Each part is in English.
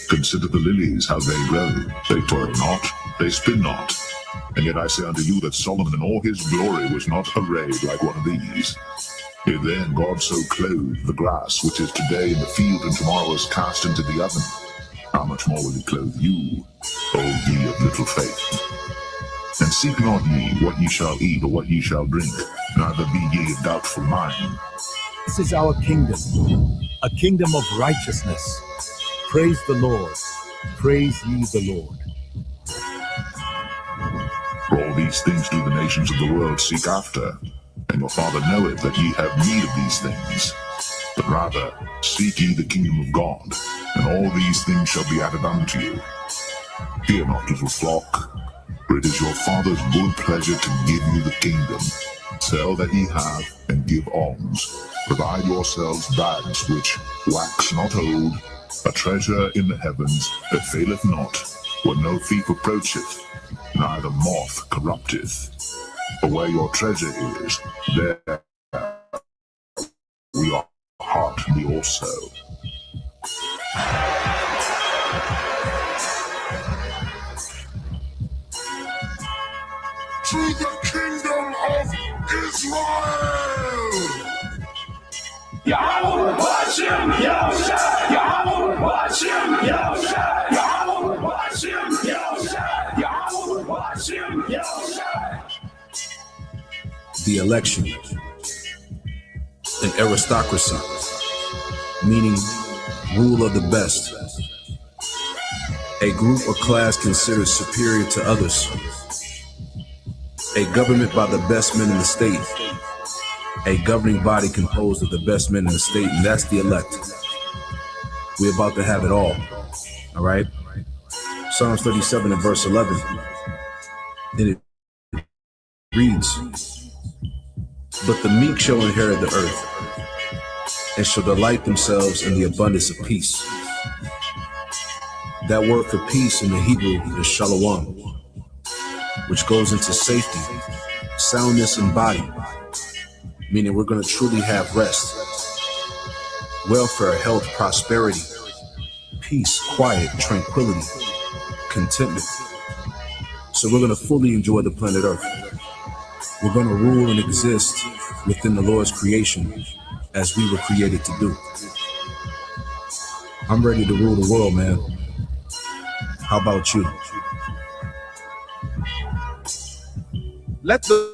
Consider the lilies, how they grow. They toil not, they spin not. And yet I say unto you that Solomon in all his glory was not arrayed like one of these. If then God so clothed the grass, which is today in the field and tomorrow is cast into the oven, how much more will he clothe you, O ye of little faith? And seek not ye what ye shall eat or what ye shall drink, neither be ye of doubtful mind. This is our kingdom, a kingdom of righteousness. Praise the Lord. Praise ye the Lord. For all these things do the nations of the world seek after, and your Father knoweth that ye have need of these things. But rather, seek ye the kingdom of God, and all these things shall be added unto you. Fear not, little flock, for it is your Father's good pleasure to give you the kingdom. Sell that ye have, and give alms. Provide yourselves bags which wax not old, a treasure in the heavens that faileth not, where no thief approacheth, neither moth corrupteth. For where your treasure is, there will your heart be also. To the kingdom of Israel! Yahweh Hashem, Yahushua, Yahweh Hashem, Yahushua, Yahweh Hashem, Yahushua, Yahweh Hashem, Yahushua. The election, an aristocracy, meaning rule of the best, a group or class considered superior to others, a government by the best men in the state, a governing body composed of the best men in the state, and that's the elect. We're about to have it all right? Psalms 37 and verse 11, and it reads, "But the meek shall inherit the earth, and shall delight themselves in the abundance of peace." That word for peace in the Hebrew is shalom, which goes into safety, soundness in body, meaning we're going to truly have rest, welfare, health, prosperity, peace, quiet, tranquility, contentment. So we're going to fully enjoy the planet Earth. We're going to rule and exist within the Lord's creation as we were created to do. I'm ready to rule the world, man. How about you? Let the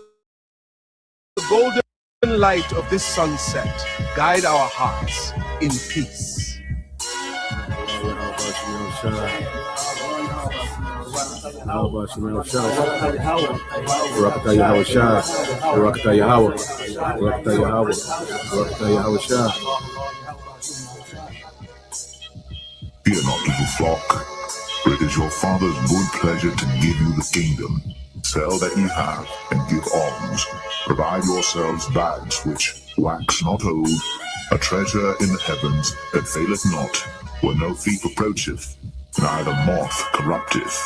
golden light of this sunset guide our hearts in peace. How about you, man? Rakata Yahweh Shah. Rakata Yahweh. Rakata Yahweh. Rakata Yahweh Shah. Fear not, little flock, for it is your Father's good pleasure to give you the kingdom. Sell that ye have, and give alms. Provide yourselves bags which wax not old, a treasure in the heavens that faileth not, where no thief approacheth, neither moth corrupteth.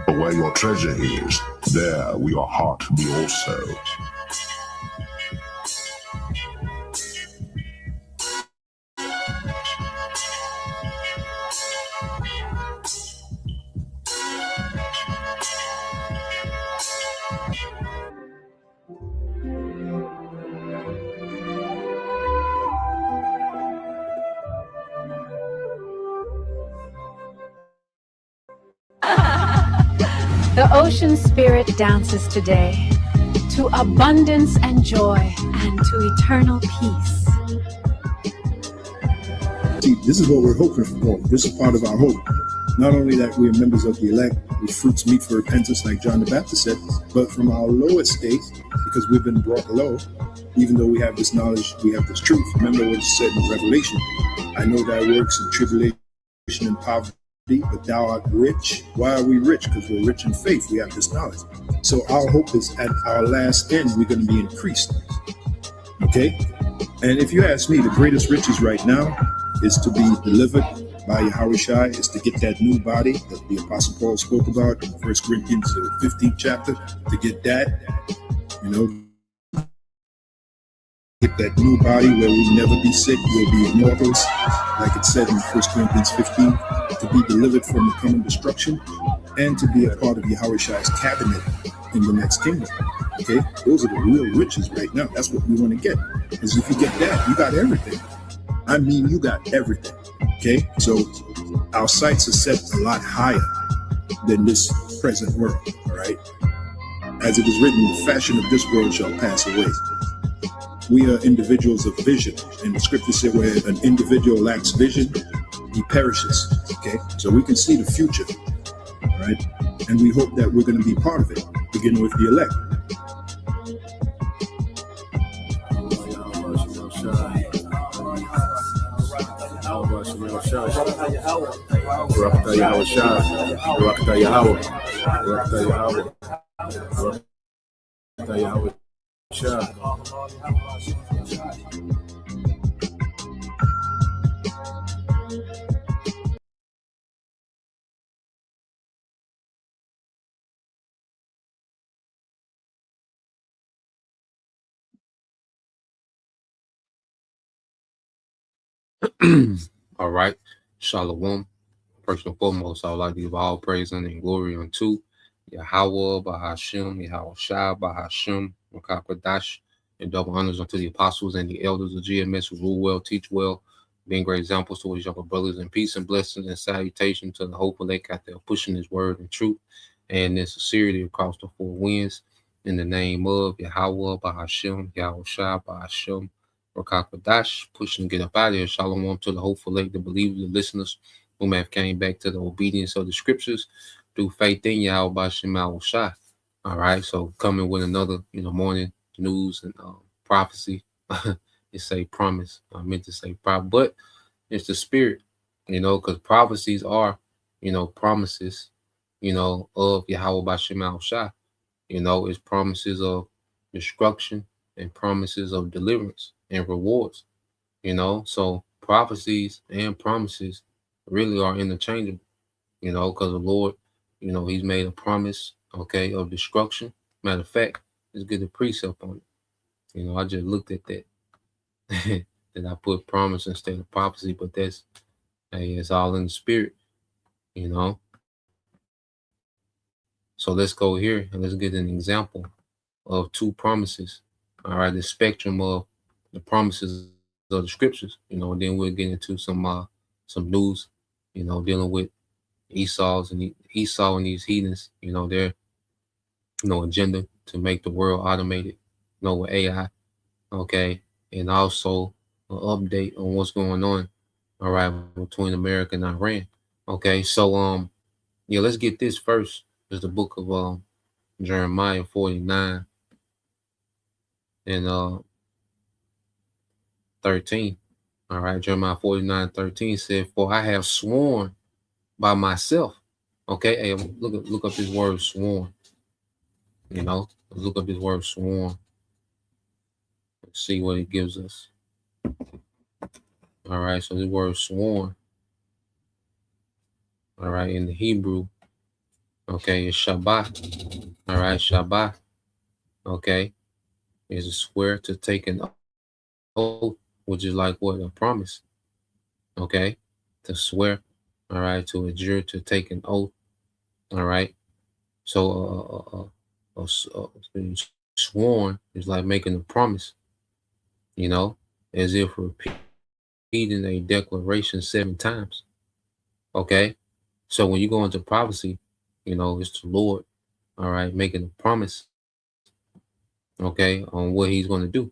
For where your treasure is, there will your heart be also. The ocean spirit dances today to abundance and joy and to eternal peace. See, this is what we're hoping for. This is part of our hope. Not only that we are members of the elect, with fruits meet for repentance, like John the Baptist said, but from our lowest state, because we've been brought low, even though we have this knowledge, we have this truth. Remember what it said in Revelation. I know thy works in tribulation and poverty, but thou art rich. Why are we rich? Because we're rich in faith. We have this knowledge. So our hope is at our last end, we're going to be increased. Okay? And if you ask me, the greatest riches right now is to be delivered by Yahushua, is to get that new body that the Apostle Paul spoke about in 1 Corinthians 15th chapter, to get that, you know, get that new body where we'll never be sick, we'll be immortals, like it said in 1 Corinthians 15, to be delivered from the coming destruction, and to be a part of Yahweh's cabinet in the next kingdom. Okay, those are the real riches right now. That's what we want to get. Because if you get that, you got everything. I mean, you got everything. Okay, so our sights are set a lot higher than this present world. All right, as it is written, the fashion of this world shall pass away. We are individuals of vision, and the scripture said where an individual lacks vision, he perishes. Okay, so we can see the future. All right, and we hope that we're going to be part of it, beginning with the elect. All right. Shalom. First and foremost, I would like to give all praise and glory unto Yahweh, Bahashem, Yahweh Shai, Bahashem, Rakakadash, and double honors unto the apostles and the elders of GMS who rule well, teach well, being great examples to his younger brothers, and peace and blessings and salutation to the hopeful they got there pushing his word and truth and in sincerity across the four winds. In the name of Yahweh, Bahashem, Yahweh Shai, Bahashem, Rakakadash, pushing to get up out of here. Shalom to the hopeful lake, the believers, the listeners who may have came back to the obedience of the scriptures through faith in Yahweh Bashem Shai. All right, so coming with another, morning news and prophecy. It say promise. I meant to say prop, but it's the spirit, because prophecies are, promises, of Yahweh Bashem Shai. It's promises of destruction and promises of deliverance and rewards. So prophecies and promises really are interchangeable, because the Lord, he's made a promise, of destruction. Matter of fact, let's get a precept on it. I just looked at that. That I put promise instead of prophecy, but that's, it's all in the spirit, So let's go here and let's get an example of two promises. All right, the spectrum of the promises of the scriptures, and then we'll get into some news, dealing with Esau and these heathens, their agenda to make the world automated, with AI, and also an update on what's going on, all right, between America and Iran. So let's get this first. There's the book of Jeremiah 49 and 13. All right, Jeremiah 49:13 said, "For I have sworn by myself." Hey, look up this word sworn. Look up this word sworn. Let's see what it gives us. All right, so this word sworn, all right, in the Hebrew, is Shabbat. All right, Shabbat, is a swear to take an oath, which is like what? A promise, to swear, all right, to adjure, to take an oath, all right. So sworn is like making a promise, as if repeating a declaration 7 times. So when you go into prophecy, it's the Lord, all right, making a promise, on what he's going to do.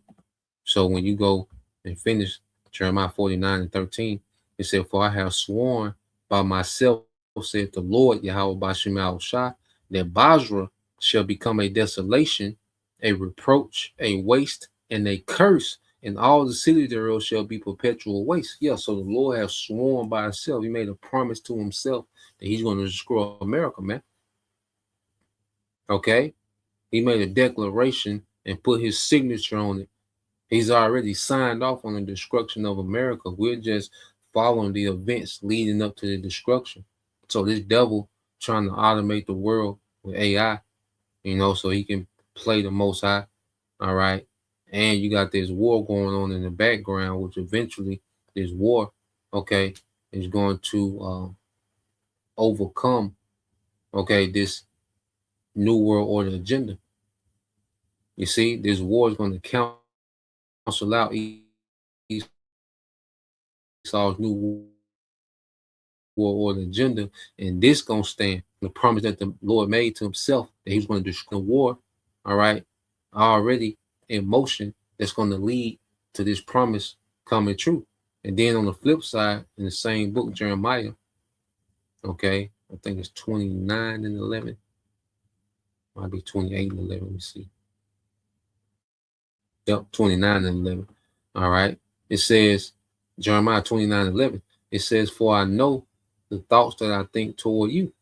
So when you go and finish Jeremiah 49:13, it said, "For I have sworn by myself, said the Lord, Yahweh Bashem Shai, that Basra shall become a desolation, a reproach, a waste, and a curse, and all the cities thereof shall be perpetual waste." Yeah, so the Lord has sworn by himself. He made a promise to himself that he's going to destroy America, man. He made a declaration and put his signature on it. He's already signed off on the destruction of America. We're just following the events leading up to the destruction. So this devil trying to automate the world with AI, so he can play the Most High, all right, and you got this war going on in the background, which eventually this war, okay, is going to overcome, okay, this new world order agenda. You see, this war is going to cancel out Esau's new world order agenda, and this gonna stand. The promise that the Lord made to himself that he was going to destroy the war, all right, already in motion, that's going to lead to this promise coming true. And then on the flip side, in the same book, Jeremiah, okay, I think it's 29 and 11. Might be 28 and 11. Let me see. Yep, 29 and 11. All right. It says, Jeremiah 29 and 11. It says, for I know the thoughts that I think toward you,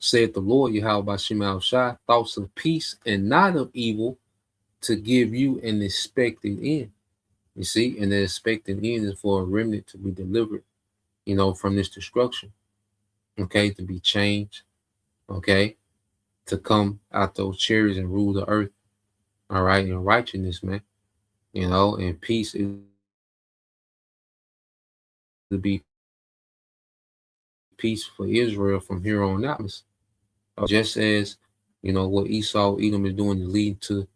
said the Lord, Yahweh Bashim Al-Shai, thoughts of peace and not of evil, to give you an expected end. You see, and the expected end is for a remnant to be delivered, you know, from this destruction, okay, to be changed, okay, to come out those chariots and rule the earth, all right, in righteousness, man, you know, and peace is to be peace for Israel from here on out. Just as, you know, what Esau, Edom is doing to lead to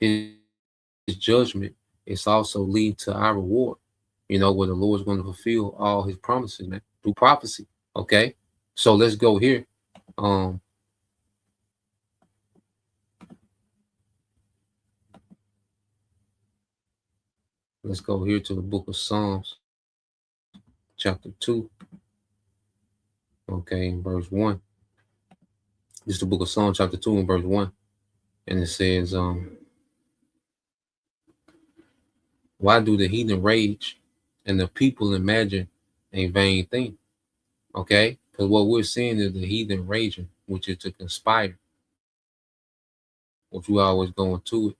his judgment, it's also lead to our reward, you know, where the Lord is going to fulfill all his promises, man, through prophecy. Okay. So let's go here. Let's go here to the book of Psalms, chapter 2. Okay, in verse 1. This is the book of Psalms, chapter 2, and verse 1. And it says, why do the heathen rage and the people imagine a vain thing? Okay, because what we're seeing is the heathen raging, which is to conspire, which we always go into it.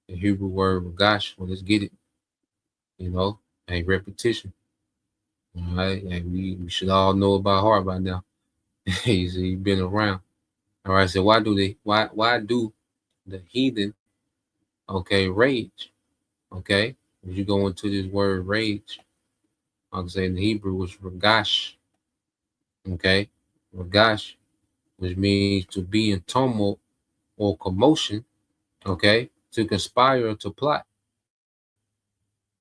The Hebrew word gosh, well, let's get it. You know, a repetition. All right, and we should all know about heart by now. You've been around. All right, so why do the heathen, okay, rage? Okay, if you go into this word rage, I'll say in the Hebrew it's ragash. Okay, ragash, which means to be in tumult or commotion. Okay, to conspire or to plot.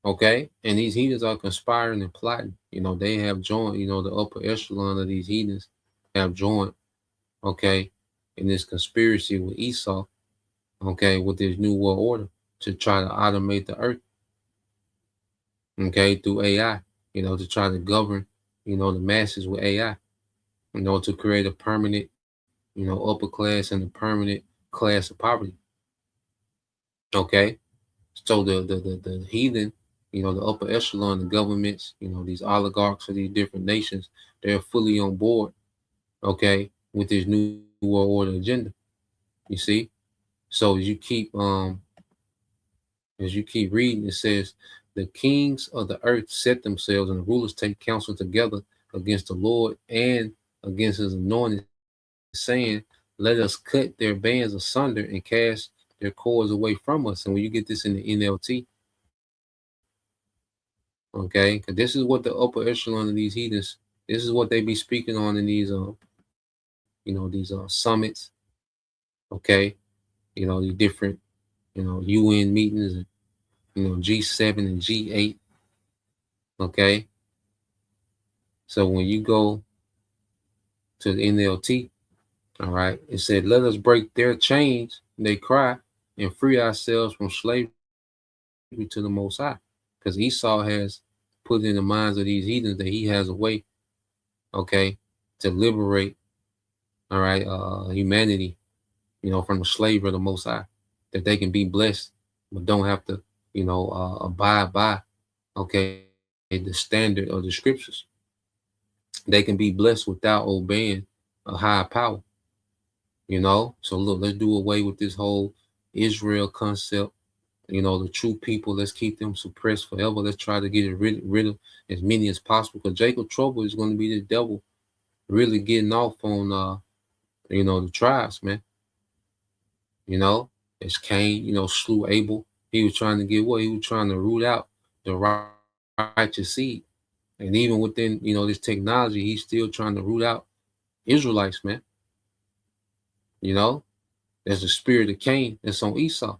Okay, and these heathens are conspiring and plotting. You know, they have joined, you know, the upper echelon of these heathens have joined, okay, in this conspiracy with Esau, okay, with this new world order to try to automate the earth, okay, through AI, you know, to try to govern, you know, the masses with AI, you know, to create a permanent, you know, upper class and a permanent class of poverty. Okay, so the heathen, you know, the upper echelon, the governments, you know, these oligarchs of these different nations, they're fully on board, okay, with this new world order agenda. You see, so as you keep reading, it says, the kings of the earth set themselves, and the rulers take counsel together against the Lord and against his anointed, saying, let us cut their bands asunder and cast their cords away from us. And when you get this in the NLT, okay, because this is what the upper echelon of these heathens, this is what they be speaking on in these you know, these summits, okay, you know, the different, you know, UN meetings, and, you know, G7 and G8, okay. So when you go to the NLT, all right, it said, let us break their chains, they cry, and free ourselves from slavery to the Most High. Because Esau has put in the minds of these heathens that he has a way, okay, to liberate, all right, humanity, you know, from the slavery of the Most High, that they can be blessed, but don't have to, you know, abide by, okay, the standard of the scriptures. They can be blessed without obeying a higher power, you know. So look, let's do away with this whole Israel concept. You know, the true people, let's keep them suppressed forever. Let's try to get rid of as many as possible, because Jacob trouble is going to be the devil really getting off on, you know, the tribes, man. You know, as Cain, you know, slew Abel, He was trying to get what? He was trying to root out the righteous seed. And even within, this technology, he's still trying to root out Israelites, man. There's the spirit of Cain that's on Esau.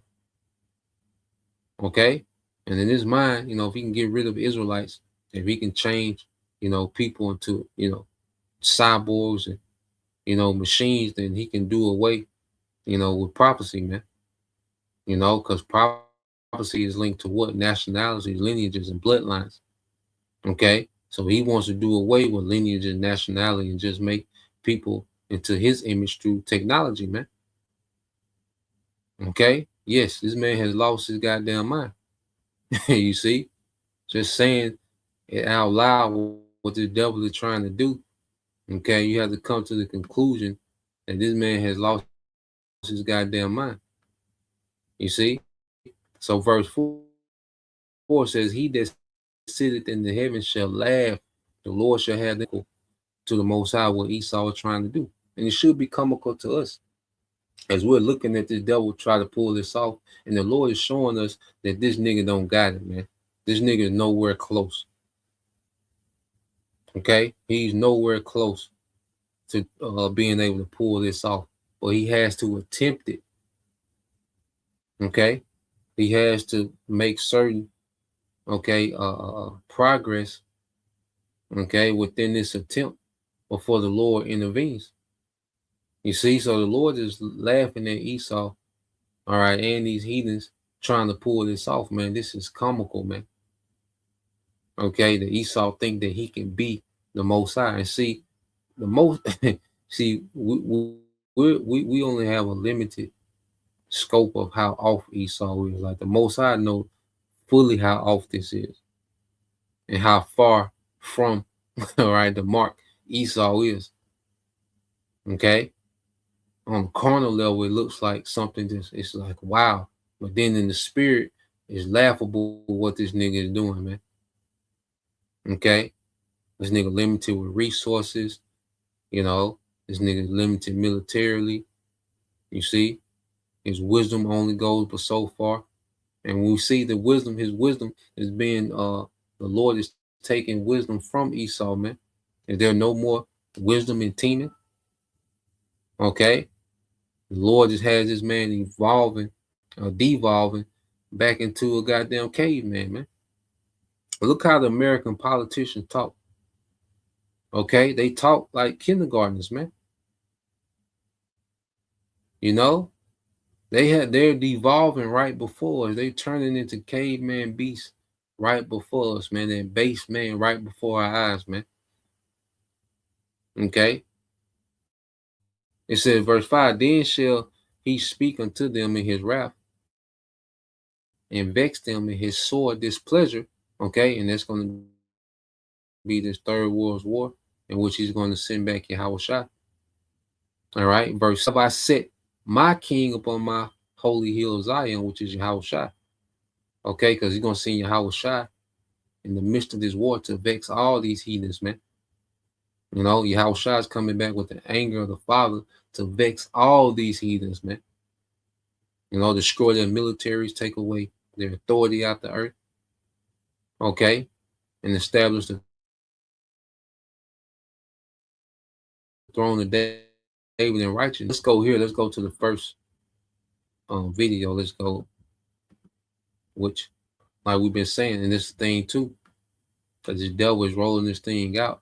Okay? And in his mind, if he can get rid of Israelites, if he can change, people into, cyborgs and, machines, then he can do away, with prophecy, man. Because prophecy is linked to what? Nationalities, lineages, and bloodlines. Okay? So he wants to do away with lineage and nationality and just make people into his image through technology, man. Okay? Yes, this man has lost his goddamn mind. You see? Just saying it out loud what the devil is trying to do. Okay? You have to come to the conclusion that this man has lost his goddamn mind. You see? So verse 4 says, he that sitteth in the heavens shall laugh. The Lord shall have the to the Most High what Esau was trying to do. And it should be comical to us as we're looking at this devil try to pull this off. And the Lord is showing us that this nigga don't got it, man. This nigga is nowhere close. Okay? He's nowhere close to being able to pull this off. But he has to attempt it. Okay? He has to make certain, progress, within this attempt before the Lord intervenes. You see, so the Lord is laughing at Esau, all right, and these heathens trying to pull this off, man. This is comical, man. Okay, the Esau think that he can be the Most High, and see, we only have a limited scope of how off Esau is. Like the Most High know fully how off this is, and how far from all right the mark Esau is. Okay. On the carnal level, it looks like something it's like, wow. But then in the spirit, it's laughable what this nigga is doing, man. Okay? This nigga limited with resources, this nigga limited militarily. You see? His wisdom only goes but so far. And we see the wisdom, his wisdom is being, the Lord is taking wisdom from Esau, man. Is there no more wisdom in Timon? Okay? The Lord just has this man devolving back into a goddamn caveman, man. Look how the American politicians talk. Okay, they talk like kindergartners, man. They're devolving right before us. They turning into caveman beasts right before us, man. And base man right before our eyes, man. Okay. It says, verse 5, then shall he speak unto them in his wrath and vex them in his sore displeasure. Okay, and that's going to be this third world war in which he's going to send back Yahushua. All right, verse 5, I set my king upon my holy hill of Zion, which is Yahushua. Okay, because he's going to send Yahushua in the midst of this war to vex all these heathens, man. Yahushua is coming back with the anger of the Father to vex all these heathens, man. Destroy their militaries, take away their authority out the earth. Okay, and establish the throne of David in righteousness. Let's go here. Let's go to the first video. Let's go, which, like we've been saying, and this thing too, because the devil is rolling this thing out.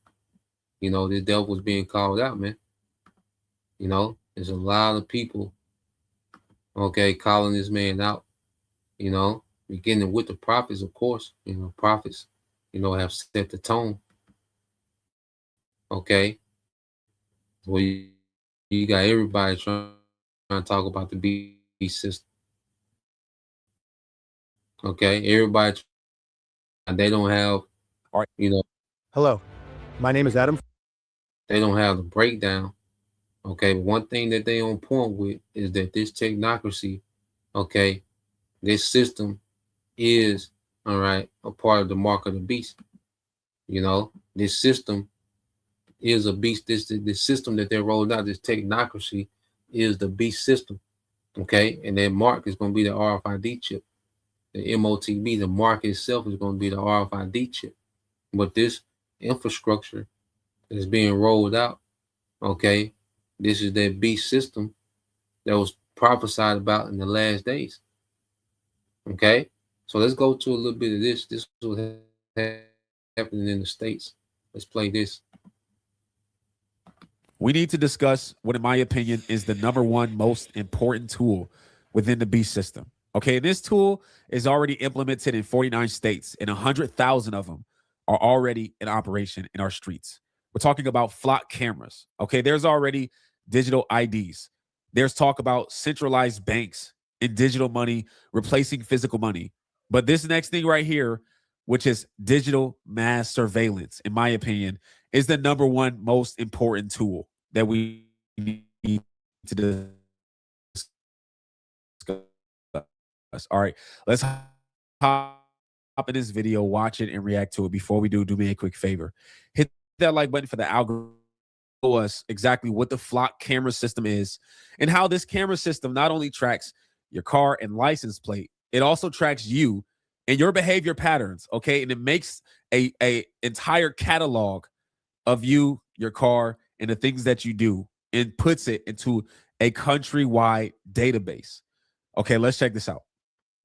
The devil is being called out, man. There's a lot of people, calling this man out, beginning with the prophets, of course. Prophets, have set the tone. Okay. Well, you got everybody trying to talk about the beast system. Okay. Everybody, they don't have, Hello, my name is Adam. They don't have the breakdown. Okay, but one thing that they on point with is that this technocracy, this system is, all right, a part of the mark of the beast. This system is a beast. This system that they rolled out, this technocracy, is the beast system. Okay, and that mark is going to be the RFID chip. the MOTB, the mark itself is going to be the RFID chip. But this infrastructure is being rolled out. Okay, this is that beast system that was prophesied about in the last days. Okay, so let's go to a little bit of this. This is what happening in the States. Let's play this. We need to discuss what, in my opinion, is the #1 most important tool within the beast system. Okay, this tool is already implemented in 49 states, and 100,000 of them are already in operation in our streets. We're talking about flock cameras. Okay, there's already digital IDs. There's talk about centralized banks and digital money replacing physical money. But this next thing right here, which is digital mass surveillance, in my opinion, is the #1 most important tool that we need to discuss. All right, let's hop in this video, watch it, and react to it. Before we do me a quick favor. Hit that like button for the algorithm. Show us exactly what the flock camera system is and how this camera system not only tracks your car and license plate, it also tracks you and your behavior patterns. Okay, and it makes a entire catalog of you, your car, and the things that you do, and puts it into a countrywide database. Okay, let's check this out.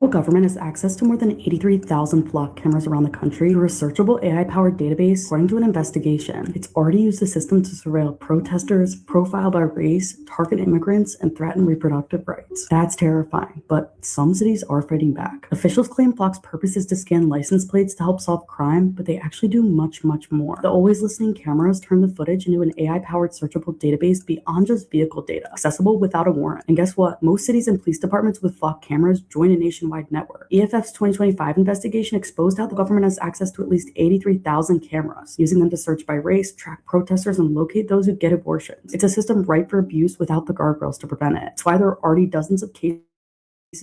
The government has access to more than 83,000 flock cameras around the country through a searchable AI-powered database. According to an investigation, it's already used the system to surveil protesters, profile by race, target immigrants, and threaten reproductive rights. That's terrifying, but some cities are fighting back. Officials claim Flock's purpose is to scan license plates to help solve crime, but they actually do much, much more. The always listening cameras turn the footage into an AI-powered searchable database beyond just vehicle data, accessible without a warrant. And guess what? Most cities and police departments with Flock cameras join a nationwide network. EFF's 2025 investigation exposed how the government has access to at least 83,000 cameras, using them to search by race, track protesters, and locate those who get abortions. It's a system ripe for abuse without the guardrails to prevent it. It's why there are already dozens of cases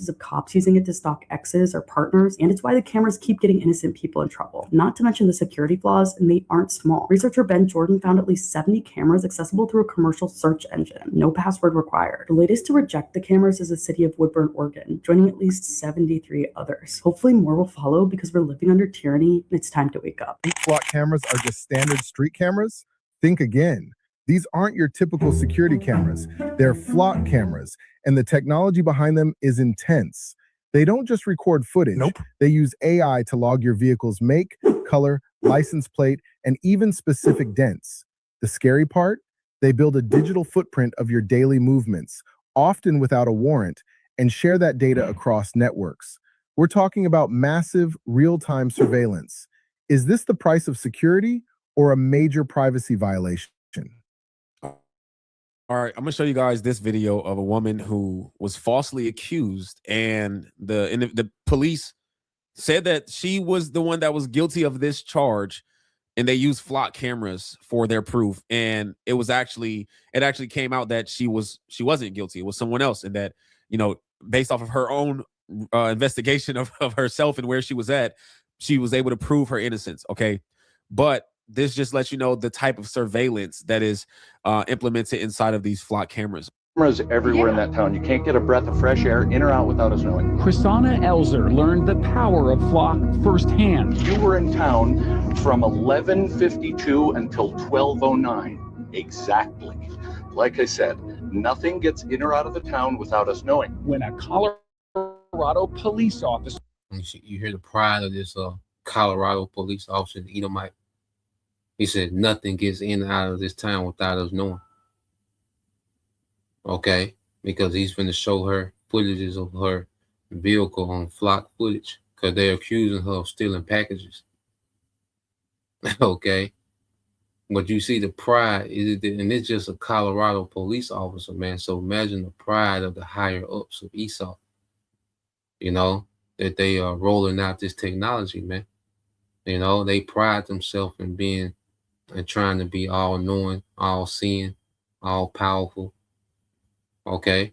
of cops using it to stalk exes or partners, and it's why the cameras keep getting innocent people in trouble. Not to mention the security flaws, and they aren't small. Researcher Ben Jordan found at least 70 cameras accessible through a commercial search engine. No password required. The latest to reject the cameras is the city of Woodburn, Oregon, joining at least 73 others. Hopefully more will follow because we're living under tyranny, and it's time to wake up. Flock cameras are just standard street cameras? Think again. These aren't your typical security cameras. They're flock cameras, and the technology behind them is intense. They don't just record footage. Nope. They use AI to log your vehicle's make, color, license plate, and even specific dents. The scary part? They build a digital footprint of your daily movements, often without a warrant, and share that data across networks. We're talking about massive, real-time surveillance. Is this the price of security or a major privacy violation? All right, I'm gonna show you guys this video of a woman who was falsely accused, and the police said that she was the one that was guilty of this charge, and they used flock cameras for their proof. And it actually came out that she wasn't guilty. It was someone else, and that, you know, based off of her own investigation of herself and where she was at, she was able to prove her innocence. Okay, but this just lets you know the type of surveillance that is implemented inside of these flock cameras. Cameras everywhere in that town. You can't get a breath of fresh air in or out without us knowing. Chrisana Elzer learned the power of Flock firsthand. You were in town from 11:52 until 12:09. Exactly. Like I said, nothing gets in or out of the town without us knowing. When a Colorado police officer... You hear the pride of this Colorado police officer, the Edomite. He said, nothing gets in and out of this town without us knowing. Okay? Because he's going to show her footages of her vehicle on flock footage because they're accusing her of stealing packages. Okay? But you see the pride, and it's just a Colorado police officer, man. So imagine the pride of the higher ups of Esau, you know, that they are rolling out this technology, man. You know, they pride themselves in being and trying to be all knowing, all seeing, all powerful. Okay,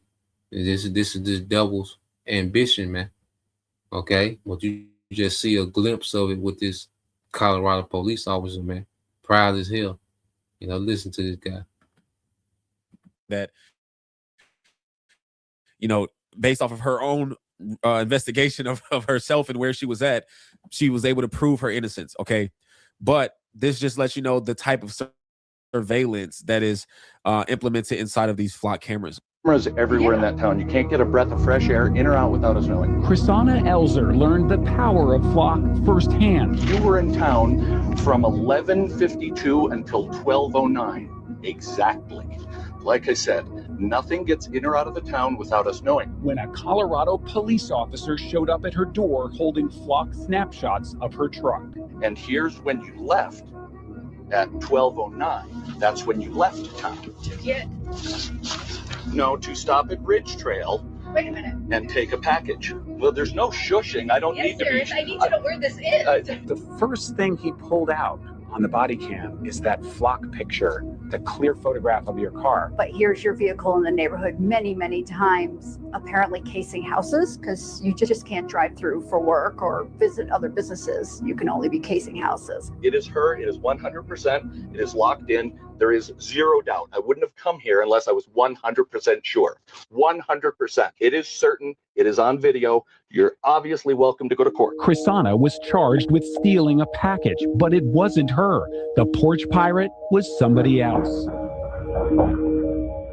this is this devil's ambition, man. Okay, but you just see a glimpse of it with this Colorado police officer, man. Proud as hell. You know, listen to this guy. That, you know, based off of her own investigation of herself and where she was at, she was able to prove her innocence. Okay. But this just lets you know the type of surveillance that is implemented inside of these flock cameras. Cameras everywhere in that town. You can't get a breath of fresh air in or out without us knowing. Chrisana Elzer learned the power of Flock firsthand. You were in town from 11:52 until 12:09 exactly. Like I said, nothing gets in or out of the town without us knowing. When a Colorado police officer showed up at her door holding Flock snapshots of her truck. And here's when you left at 12:09. That's when you left town. To get? No, to stop at Ridge Trail. Wait a minute. And take a package. Well, there's no shushing. I don't need to be. I need to know where this is. The first thing he pulled out on the body cam is that Flock picture, the clear photograph of your car. But here's your vehicle in the neighborhood many, many times, apparently casing houses, because you just can't drive through for work or visit other businesses. You can only be casing houses. It is her. It is 100%. It is locked in. There is zero doubt. I wouldn't have come here unless I was 100% sure. 100%. It is certain. It is on video. You're obviously welcome to go to court. Chrisana was charged with stealing a package, but it wasn't her. The porch pirate was somebody else.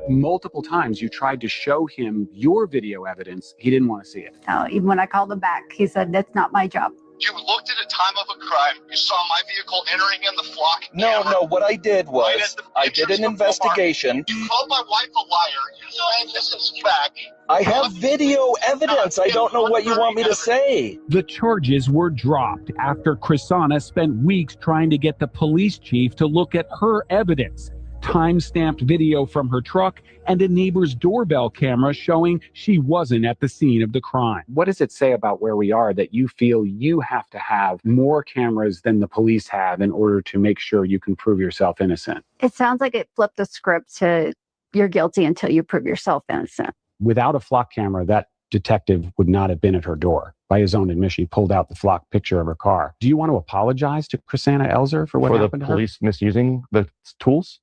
Multiple times you tried to show him your video evidence. He didn't want to see it. Even when I called him back, he said, that's not my job. You looked at a time of a crime. You saw my vehicle entering in the Flock No, camera. no, what I did was, I did an investigation. You called my wife a liar. You said this is fact. I have video evidence. I don't know what you want me to say. The charges were dropped after Chrisana spent weeks trying to get the police chief to look at her evidence. Time-stamped video from her truck and a neighbor's doorbell camera showing she wasn't at the scene of the crime. What does it say about where we are that you feel you have to have more cameras than the police have in order to make sure you can prove yourself innocent? It sounds like it flipped the script to you're guilty until you prove yourself innocent. Without a Flock camera, that detective would not have been at her door. By his own admission, he pulled out the Flock picture of her car. Do you want to apologize to Chrisana Elzer for what happened to her? For the police misusing the tools?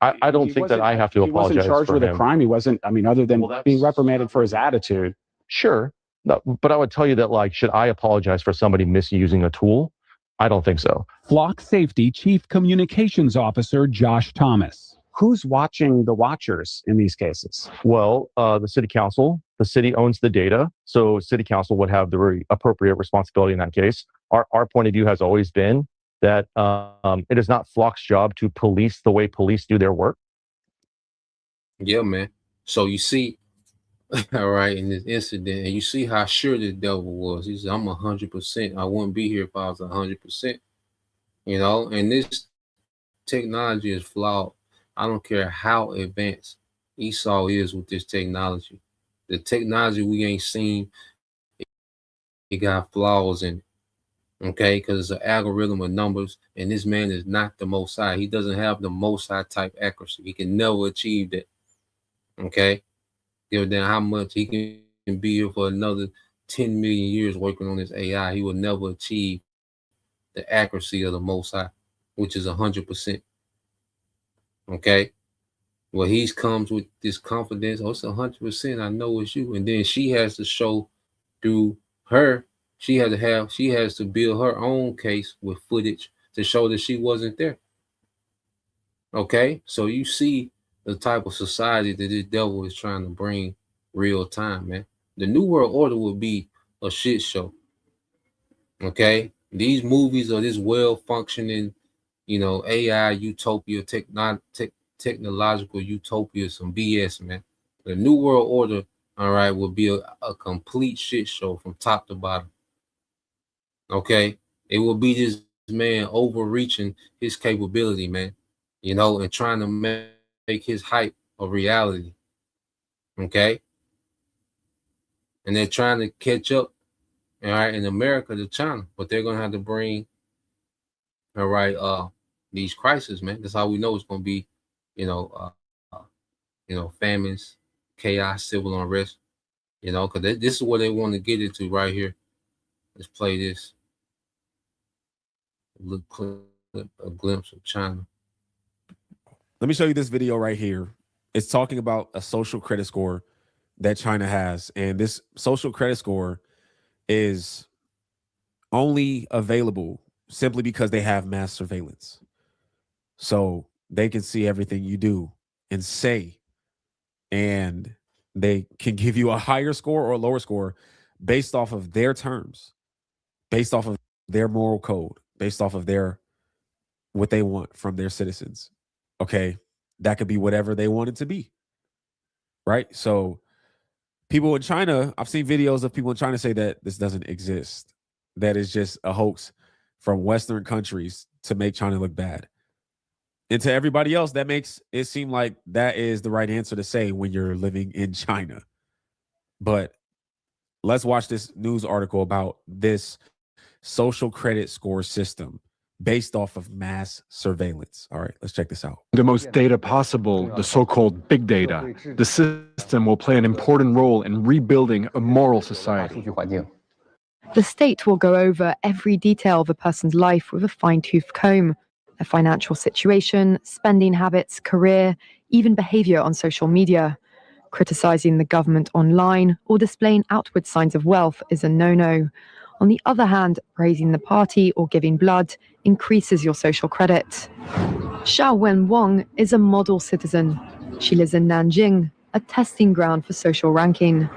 I don't think that I have to apologize. He wasn't charged with a crime. He wasn't, other than being reprimanded for his attitude. Sure. No, but I would tell you that, should I apologize for somebody misusing a tool? I don't think so. Flock Safety Chief Communications Officer Josh Thomas. Who's watching the watchers in these cases? Well, the city council. The city owns the data, so city council would have the appropriate responsibility in that case. Our point of view has always been that it is not Flock's job to police the way police do their work. Yeah, man. So you see, all right, in this incident, and you see how sure the devil was. He said, I'm 100%. I wouldn't be here if I was 100%. And this technology is flawed. I don't care how advanced Esau is with this technology. The technology we ain't seen, it got flaws in it. Okay, because it's an algorithm of numbers, and this man is not the Most High. He doesn't have the Most High type accuracy. He can never achieve that. Okay, give a damn how much he can be here for another 10 million years working on this AI. He will never achieve the accuracy of the Most High, which is 100%. Okay, well, he comes with this confidence. Oh, it's 100%. I know it's you, and then she has to show through her. She has to build her own case with footage to show that she wasn't there. Okay, so you see the type of society that this devil is trying to bring real time, man. The New World Order will be a shit show. Okay, these movies are this well-functioning, AI utopia, technological utopia, some BS, man. The New World Order, all right, will be a complete shit show from top to bottom. Okay, it will be this man overreaching his capability, man, and trying to make his hype a reality. Okay, and they're trying to catch up, all right, in America to China, but they're gonna have to bring, all right, these crises, man. That's how we know it's gonna be, famines, chaos, civil unrest, because this is what they want to get into right here. Let's play this. A glimpse of China. Let me show you this video right here. It's talking about a social credit score that China has. And this social credit score is only available simply because they have mass surveillance. So they can see everything you do and say, and they can give you a higher score or a lower score based off of their terms, based off of their moral code, based off of their what they want from their citizens. Okay. That could be whatever they want it to be. Right. So people in China, I've seen videos of people in China say that this doesn't exist. That is just a hoax from Western countries to make China look bad. And to everybody else, that makes it seem like that is the right answer to say when you're living in China. But let's watch this news article about this social credit score system based off of mass surveillance. All right, let's check this out. The most data possible, the so-called big data. The system will play an important role in rebuilding a moral society. The state will go over every detail of a person's life with a fine-tooth comb, their financial situation, spending habits, career, even behavior on social media. Criticizing the government online or displaying outward signs of wealth is a no-no. On the other hand, praising the party or giving blood increases your social credit. Xiao Wen Wang is a model citizen. She lives in Nanjing, a testing ground for social ranking.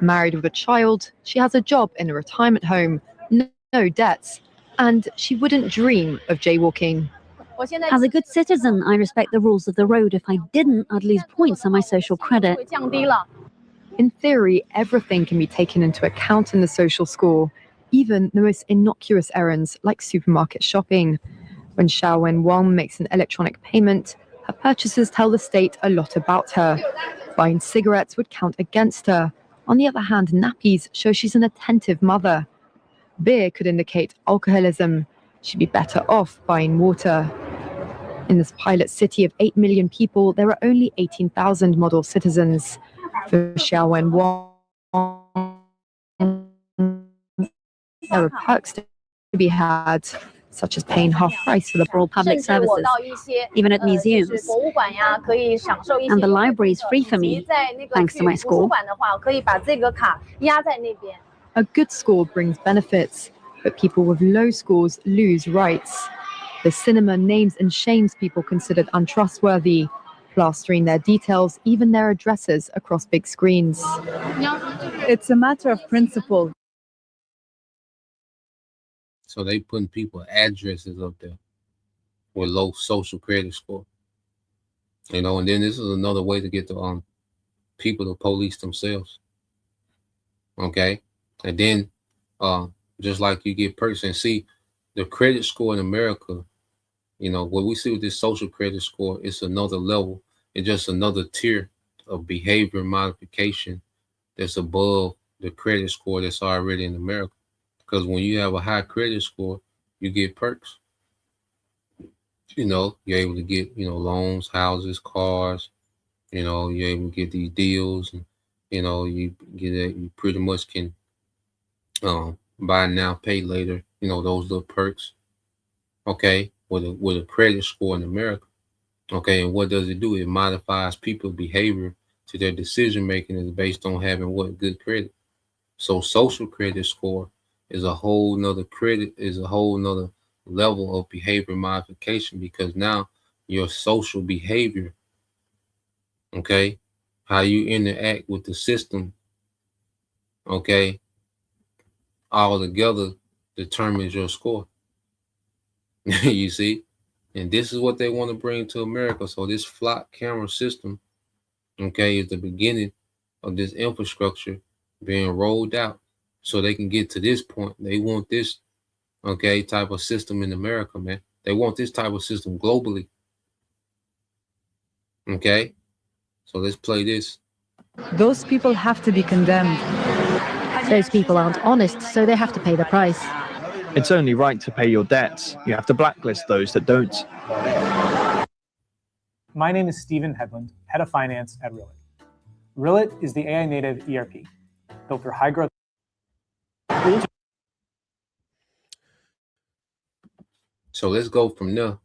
Married with a child, she has a job in a retirement home, no debts, and she wouldn't dream of jaywalking. As a good citizen, I respect the rules of the road. If I didn't, I'd lose points on my social credit. In theory, everything can be taken into account in the social score, even the most innocuous errands like supermarket shopping. When Xiao Wen Wang makes an electronic payment, her purchases tell the state a lot about her. Buying cigarettes would count against her. On the other hand, nappies show she's an attentive mother. Beer could indicate alcoholism. She'd be better off buying water. In this pilot city of 8 million people, there are only 18,000 model citizens. For Xiao Wen Wang, there are perks to be had, such as paying half price for the For all public services, even at museums. And the library is free for me, thanks to my score. A good score brings benefits, but people with low scores lose rights. The cinema names and shames people considered untrustworthy, plastering their details, even their addresses, across big screens. It's a matter of principle. So they putting people addresses up there with low social credit score. You know, and then this is another way to get the people to police themselves. Okay. And then just like you get perks and see the credit score in America, you know, what we see with this social credit score, it's another level. It's just another tier of behavior modification that's above the credit score that's already in America. Because when you have a high credit score, you get perks. You know, you're able to get, you know, loans, houses, cars. You know, you're able to get these deals, and you know, you get it. You pretty much can buy now, pay later. You know, those little perks. Okay, with a credit score in America. Okay, and what does it do? It modifies people's behavior to their decision making is based on having what? Good credit. So social credit score is a whole nother level of behavior modification, because now your social behavior, okay, how you interact with the system, okay, all together determines your score. You see? And this is what they want to bring to America. So this flock camera system, okay, is the beginning of this infrastructure being rolled out so they can get to this point. They want this, okay, type of system in America, man. They want this type of system globally. Okay? So let's play this. Those people have to be condemned. Those people aren't honest, so they have to pay the price. It's only right to pay your debts. You have to blacklist those that don't. My name is Stephen Headland, Head of Finance at Rillet. Rillet is the AI native ERP, built for high growth. So let's go from there.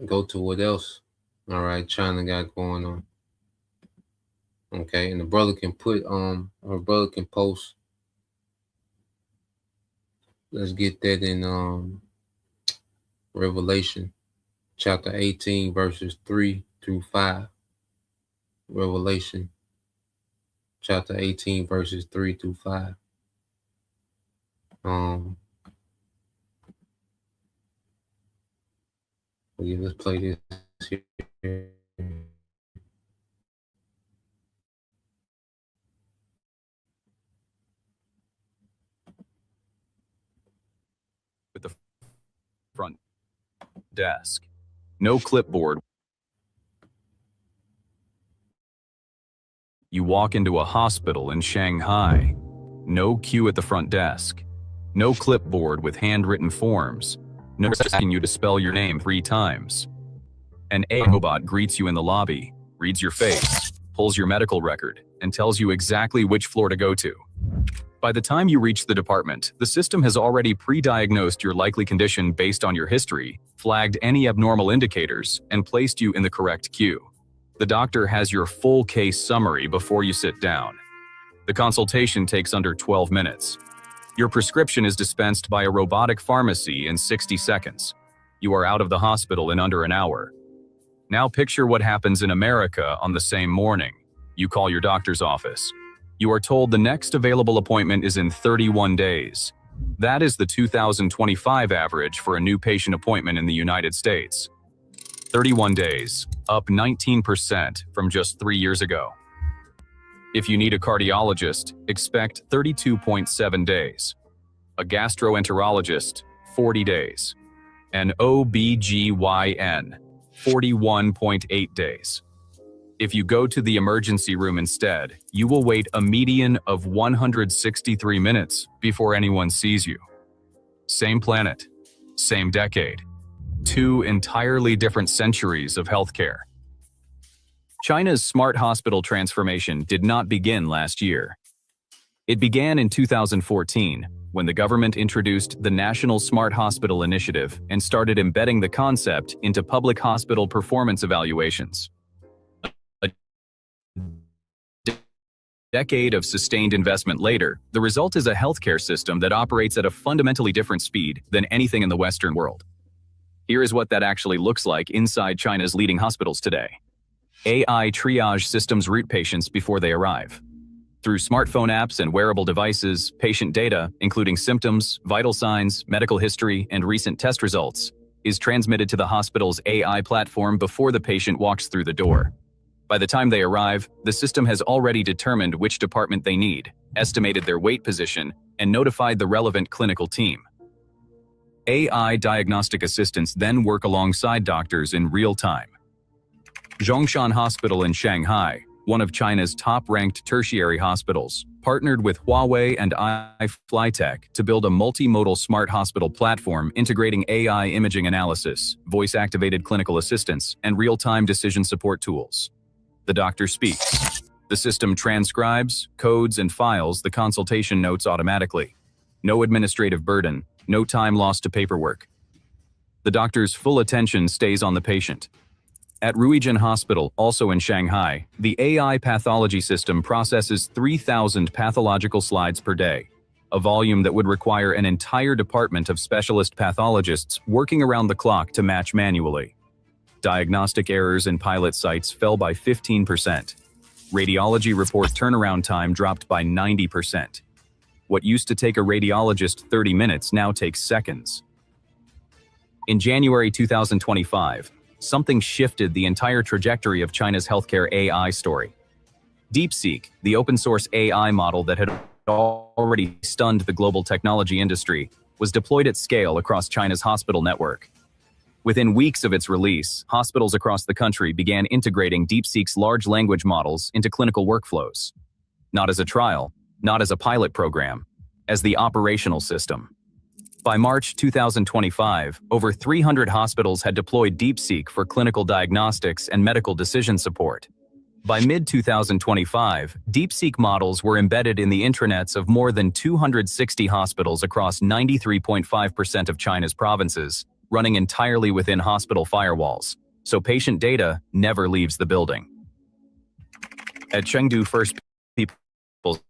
Go to what else, all right, China got going on. Okay, and the brother can put our brother can post. Let's get that in Revelation chapter 18 verses 3 through 5. Revelation chapter 18 verses 3 through 5. Yeah, let's play this here. With the front desk, no clipboard. You walk into a hospital in Shanghai, no queue at the front desk, no clipboard with handwritten forms, no asking you to spell your name 3 times. An AI robot greets you in the lobby, reads your face, pulls your medical record, and tells you exactly which floor to go to. By the time you reach the department, the system has already pre-diagnosed your likely condition based on your history, flagged any abnormal indicators, and placed you in the correct queue. The doctor has your full case summary before you sit down. The consultation takes under 12 minutes. Your prescription is dispensed by a robotic pharmacy in 60 seconds. You are out of the hospital in under an hour. Now picture what happens in America on the same morning. You call your doctor's office. You are told the next available appointment is in 31 days. That is the 2025 average for a new patient appointment in the United States. 31 days, up 19% from just 3 years ago. If you need a cardiologist, expect 32.7 days. A gastroenterologist, 40 days. An OBGYN, 41.8 days. If you go to the emergency room instead, you will wait a median of 163 minutes before anyone sees you. Same planet, same decade. 2 entirely different centuries of healthcare. China's smart hospital transformation did not begin last year. It began in 2014, when the government introduced the National Smart Hospital Initiative and started embedding the concept into public hospital performance evaluations. A decade of sustained investment later, the result is a healthcare system that operates at a fundamentally different speed than anything in the Western world. Here is what that actually looks like inside China's leading hospitals today. AI triage systems route patients before they arrive. Through smartphone apps and wearable devices, patient data, including symptoms, vital signs, medical history, and recent test results, is transmitted to the hospital's AI platform before the patient walks through the door. By the time they arrive, the system has already determined which department they need, estimated their wait position, and notified the relevant clinical team. AI diagnostic assistants then work alongside doctors in real time. Zhongshan Hospital in Shanghai, one of China's top-ranked tertiary hospitals, partnered with Huawei and iFlyTech to build a multimodal smart hospital platform integrating AI imaging analysis, voice-activated clinical assistance, and real-time decision support tools. The doctor speaks. The system transcribes, codes, and files the consultation notes automatically. No administrative burden, no time lost to paperwork. The doctor's full attention stays on the patient. At Ruijin Hospital, also in Shanghai, the AI pathology system processes 3,000 pathological slides per day, a volume that would require an entire department of specialist pathologists working around the clock to match manually. Diagnostic errors in pilot sites fell by 15%. Radiology report turnaround time dropped by 90%. What used to take a radiologist 30 minutes now takes seconds. In January 2025, something shifted the entire trajectory of China's healthcare AI story. DeepSeek, the open-source AI model that had already stunned the global technology industry, was deployed at scale across China's hospital network. Within weeks of its release, hospitals across the country began integrating DeepSeek's large language models into clinical workflows. Not as a trial, not as a pilot program, as the operational system. By March 2025, over 300 hospitals had deployed DeepSeek for clinical diagnostics and medical decision support. By mid-2025, DeepSeek models were embedded in the intranets of more than 260 hospitals across 93.5% of China's provinces, running entirely within hospital firewalls, so patient data never leaves the building. At Chengdu First People's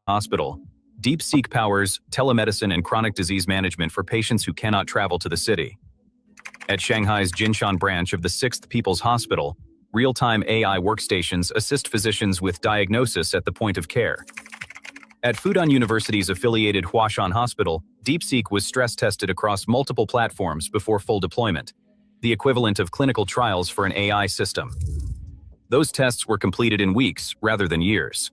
Hospital, DeepSeek powers telemedicine and chronic disease management for patients who cannot travel to the city. At Shanghai's Jinshan branch of the 6th People's Hospital, real-time AI workstations assist physicians with diagnosis at the point of care. At Fudan University's affiliated Huashan Hospital, DeepSeek was stress-tested across multiple platforms before full deployment, the equivalent of clinical trials for an AI system. Those tests were completed in weeks rather than years.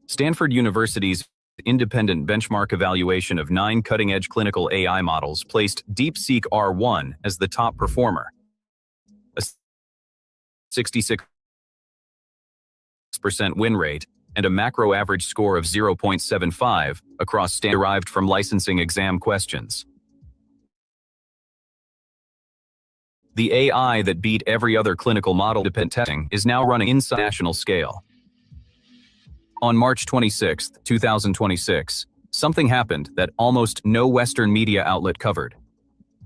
Stanford University's independent benchmark evaluation of 9 cutting-edge clinical AI models placed DeepSeek R1 as the top performer. A 66% win rate and a macro average score of 0.75 across derived from licensing exam questions. The AI that beat every other clinical model-dependent testing is now running inside national scale. On March 26, 2026, something happened that almost no Western media outlet covered.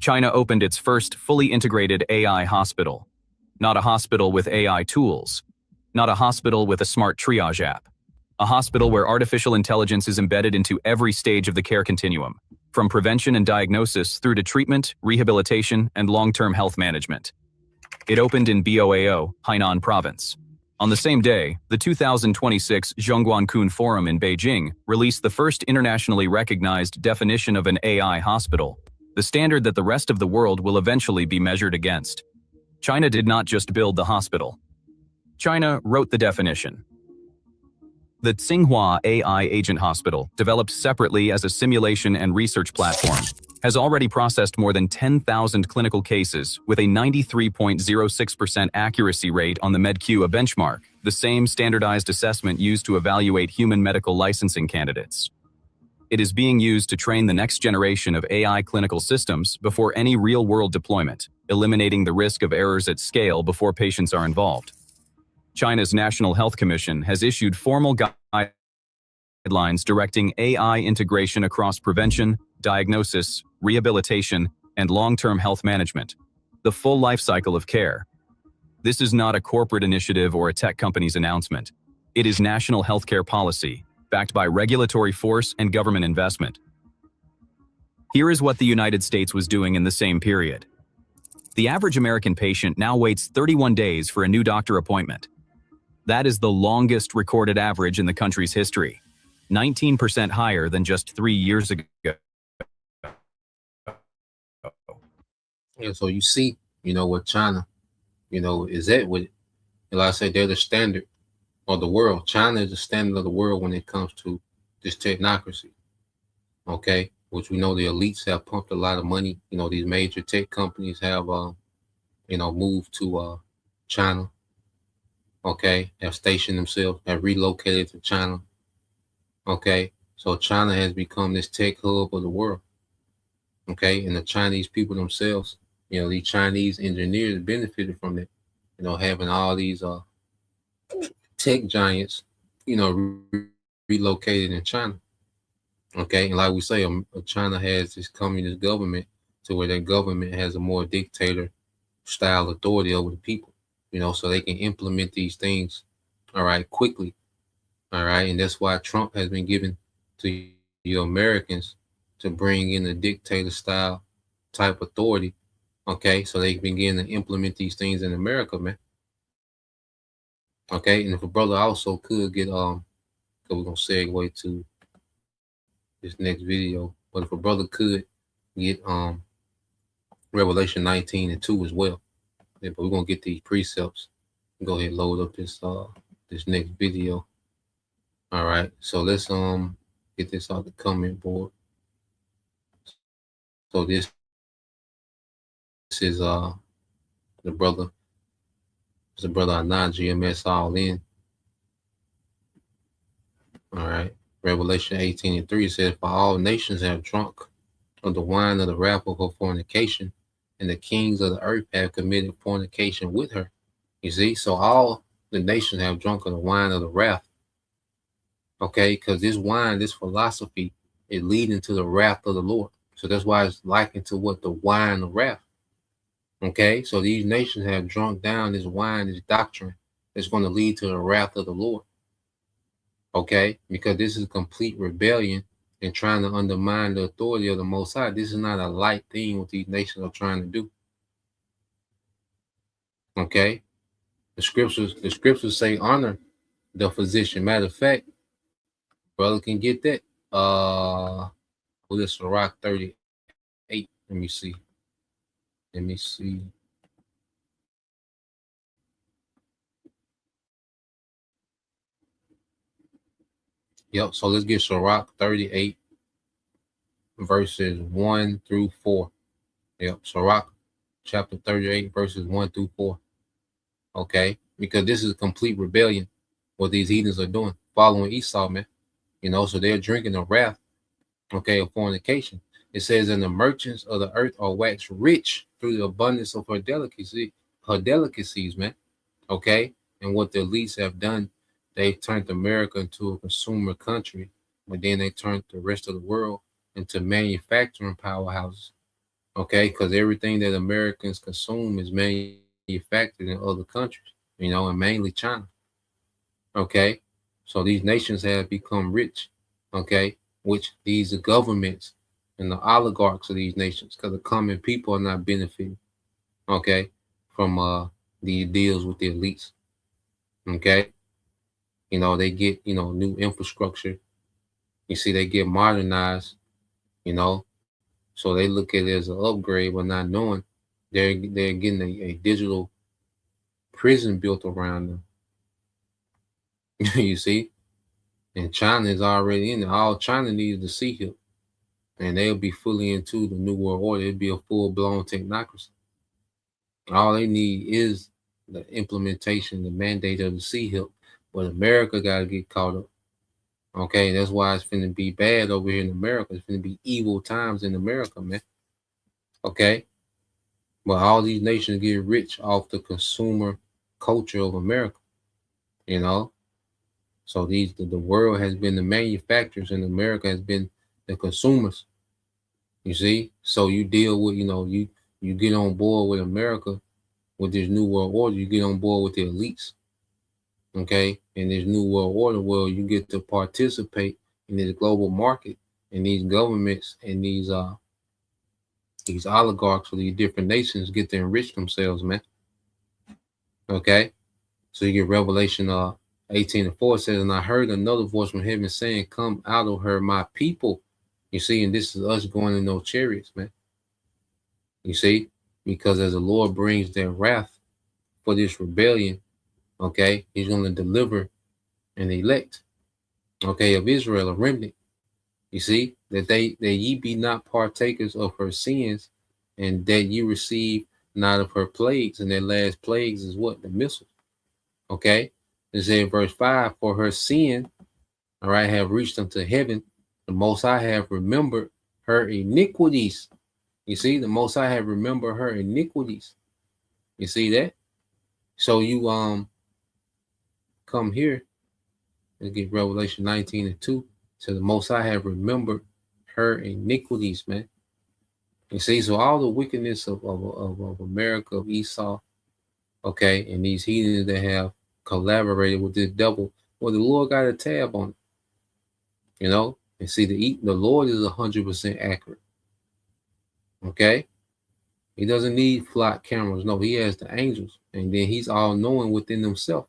China opened its first fully integrated AI hospital. Not a hospital with AI tools. Not a hospital with a smart triage app. A hospital where artificial intelligence is embedded into every stage of the care continuum, from prevention and diagnosis through to treatment, rehabilitation, and long-term health management. It opened in Boao, Hainan Province. On the same day, the 2026 Zhongguancun Forum in Beijing released the first internationally recognized definition of an AI hospital, the standard that the rest of the world will eventually be measured against. China did not just build the hospital. China wrote the definition. The Tsinghua AI Agent Hospital, developed separately as a simulation and research platform, has already processed more than 10,000 clinical cases with a 93.06% accuracy rate on the MEDQ benchmark, the same standardized assessment used to evaluate human medical licensing candidates. It is being used to train the next generation of AI clinical systems before any real-world deployment, eliminating the risk of errors at scale before patients are involved. China's National Health Commission has issued formal guidelines directing AI integration across prevention, diagnosis, rehabilitation, and long-term health management, the full life cycle of care. This is not a corporate initiative or a tech company's announcement. It is national healthcare policy, backed by regulatory force and government investment. Here is what the United States was doing in the same period. The average American patient now waits 31 days for a new doctor appointment. That is the longest recorded average in the country's history, 19% higher than just 3 years ago. Yeah, so you see, what China, is at with it. And like I said, they're the standard of the world. China is the standard of the world when it comes to this technocracy, okay? Which we know the elites have pumped a lot of money. These major tech companies have, moved to China, okay? Have stationed themselves, have relocated to China, okay? So China has become this tech hub of the world, okay? And the Chinese people themselves, these Chinese engineers benefited from it, having all these tech giants, relocated in China. Okay, and like we say, China has this communist government to where their government has a more dictator style authority over the people, so they can implement these things, all right, quickly, all right, and that's why Trump has been given to you Americans to bring in a dictator style type authority, okay, so they can begin to implement these things in America, man. Okay, and if a brother also could get because we're gonna segue to this next video, but if a brother could get Revelation 19:2 as well. Yeah, but we're gonna get these precepts. Go ahead and load up this this next video. All right, so let's get this off the comment board. So this is the brother. It's the brother Anan GMS all in. All right. Revelation 18:3 says, "For all nations have drunk of the wine of the wrath of her fornication, and the kings of the earth have committed fornication with her." You see, so all the nations have drunk of the wine of the wrath. Okay, because this wine, this philosophy, is leading to the wrath of the Lord. So that's why it's likened to what the wine of wrath. Okay, so these nations have drunk down this wine, this doctrine, It's going to lead to the wrath of the Lord. Okay, because this is complete rebellion and trying to undermine the authority of the Most High. This is not a light thing what these nations are trying to do. Okay, the scriptures say honor the physician. Matter of fact, brother can get that. Well, it's Sirach 38. Let me see. Yep. So let's get Sirach 38, verses 1 through 4. Yep. Sirach chapter 38, verses 1 through 4. Okay, because this is complete rebellion, what these heathens are doing, following Esau, man. You know, so they're drinking the wrath, okay, of fornication. It says, and the merchants of the earth are waxed rich through the abundance of her delicacies, man. Okay, and what the elites have done, they've turned America into a consumer country, but then they turned the rest of the world into manufacturing powerhouses. Okay, because everything that Americans consume is manufactured in other countries, you know, and mainly China. Okay, so these nations have become rich, okay, which these governments and the oligarchs of these nations, because the common people are not benefiting, okay, from these deals with the elites. Okay, you know, they get, you know, new infrastructure. You see, they get modernized, you know, so they look at it as an upgrade, but not knowing they're getting a digital prison built around them. You see, and China is already in there. All China needs is the sea hill, and they'll be fully into the New World Order. It'll be a full-blown technocracy. All they need is the implementation, the mandate of the sea hill. But America got to get caught up. Okay, that's why it's finna be bad over here in America. It's finna be evil times in America, man. Okay, but all these nations get rich off the consumer culture of America. You know, so the world has been the manufacturers, and America has been the consumers. You see, so you deal with, you know, you get on board with America with this new world order. You get on board with the elites. Okay, in this new world order, well, you get to participate in this global market, and these governments and these oligarchs of these different nations get to enrich themselves, man. Okay, so you get Revelation 18:4 says, and I heard another voice from heaven saying, come out of her, my people. You see, and this is us going in those chariots, man. You see, because as the Lord brings their wrath for this rebellion, okay, he's going to deliver an elect, okay, of Israel, a remnant. You see, that ye be not partakers of her sins, and that you receive not of her plagues. And their last plagues is what? The missiles. Okay, it says in verse 5, for her sin, all right, have reached unto heaven. The Most High have remembered her iniquities. You see, the Most High have remembered her iniquities. You see that? So you come here and get Revelation 19:2. So the Most High have remembered her iniquities, man. You see, so all the wickedness of America, of Esau, okay, and these heathens that have collaborated with this devil, well, the Lord got a tab on it. You know, and see, the Lord is 100% accurate. Okay, he doesn't need flock cameras. No, he has the angels, and then he's all knowing within himself.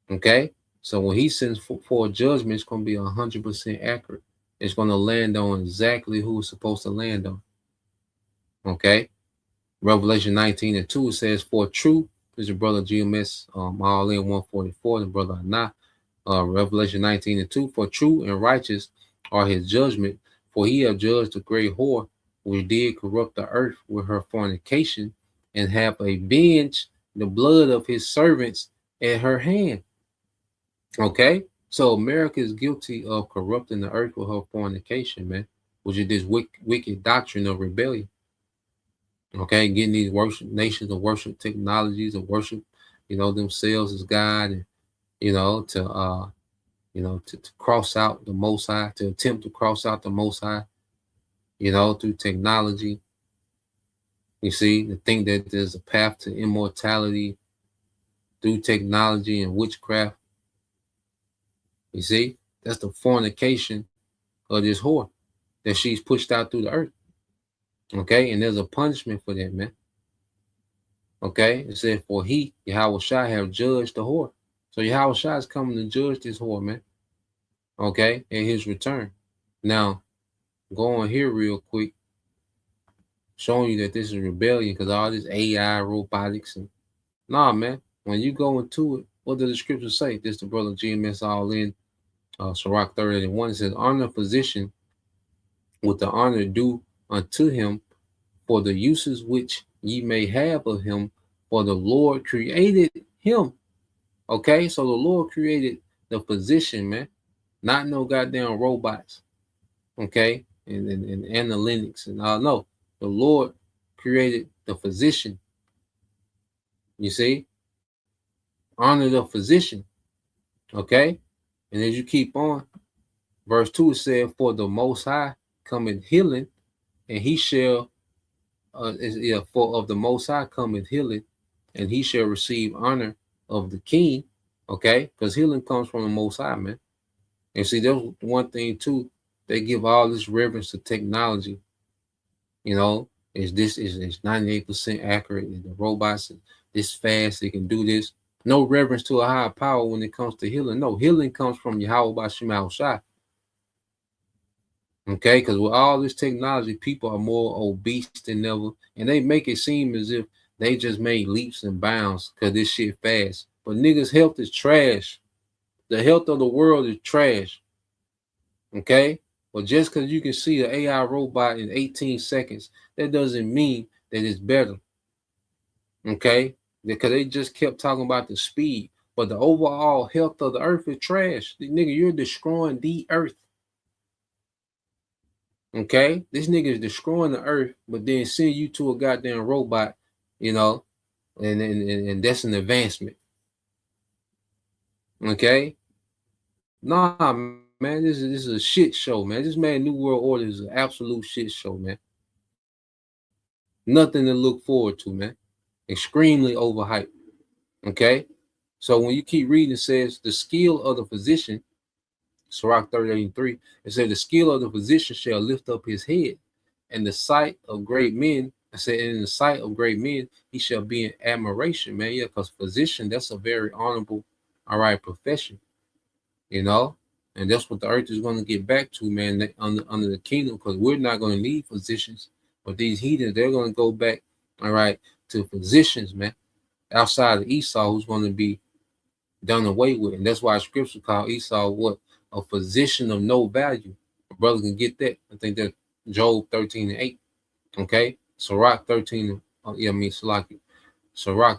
Okay, so when he sends for a judgment, it's going to be 100% accurate. It's going to land on exactly who it's supposed to land on. Okay, Revelation 19:2 says, for true is your brother GMS, all in 144, the brother Anah. Revelation 19:2, for true and righteous are his judgment, for he have judged the great whore, which did corrupt the earth with her fornication, and have avenged the blood of his servants at her hand. Okay, so America is guilty of corrupting the earth with her fornication, man, which is this wicked doctrine of rebellion. Okay, getting these nations to worship technologies, to worship, you know, themselves as God, and you know, to cross out the Most High, to attempt to cross out the Most High, you know, through technology. You see, to think that there's a path to immortality, through technology and witchcraft. You see, that's the fornication of this whore that she's pushed out through the earth. Okay, and there's a punishment for that, man. Okay, it said, for he, Yahweh Shai, have judged the whore. So Yahweh Shai is coming to judge this whore, man. Okay, at his return. Now, go on here real quick, showing you that this is rebellion because all this AI, robotics, and nah, man. When you go into it, what does the scripture say? This the brother GMS all in, Sirach 30:1. It says, honor physician with the honor due unto him for the uses which ye may have of him, for the Lord created him. Okay, so the Lord created the physician, man, not no goddamn robots. Okay, and analytics and all. No, the Lord created the physician. You see, honor the physician. Okay, and as you keep on, verse 2 said, for the Most High cometh healing, and he shall for of the Most High cometh healing, and he shall receive honor of the King. Okay, because healing comes from the Most High, man. And see, there's one thing too, they give all this reverence to technology. You know, is 98% accurate, and the robots this fast, they can do this. No reverence to a higher power when it comes to healing. No, healing comes from Yahweh Bashim Shai. Okay, because with all this technology, people are more obese than ever, and they make it seem as if they just made leaps and bounds because this shit fast. But niggas' health is trash. The health of the world is trash. Okay, but just because you can see an AI robot in 18 seconds, that doesn't mean that it's better. Okay, because they just kept talking about the speed, but the overall health of the earth is trash. Nigga, you're destroying the earth. Okay, this nigga is destroying the earth, but then send you to a goddamn robot, you know, and that's an advancement. Okay, nah, man, this is a shit show, man. This man New World Order is an absolute shit show, man. Nothing to look forward to, man. Extremely overhyped. Okay, so when you keep reading, it says the skill of the physician. Sirach 30:3, it said the skill of the physician shall lift up his head, and the sight of great men. I said, in the sight of great men, he shall be in admiration, man. Yeah, because physician, that's a very honorable, all right, profession, you know, and that's what the earth is going to get back to, man, under the kingdom, because we're not going to need physicians, but these heathens, they're going to go back, all right, to physicians, man, outside of Esau, who's going to be done away with, and that's why scripture called Esau what? A physician of no value. A brother can get that. I think that Job 13:8. Okay, Sirach 13. Sirach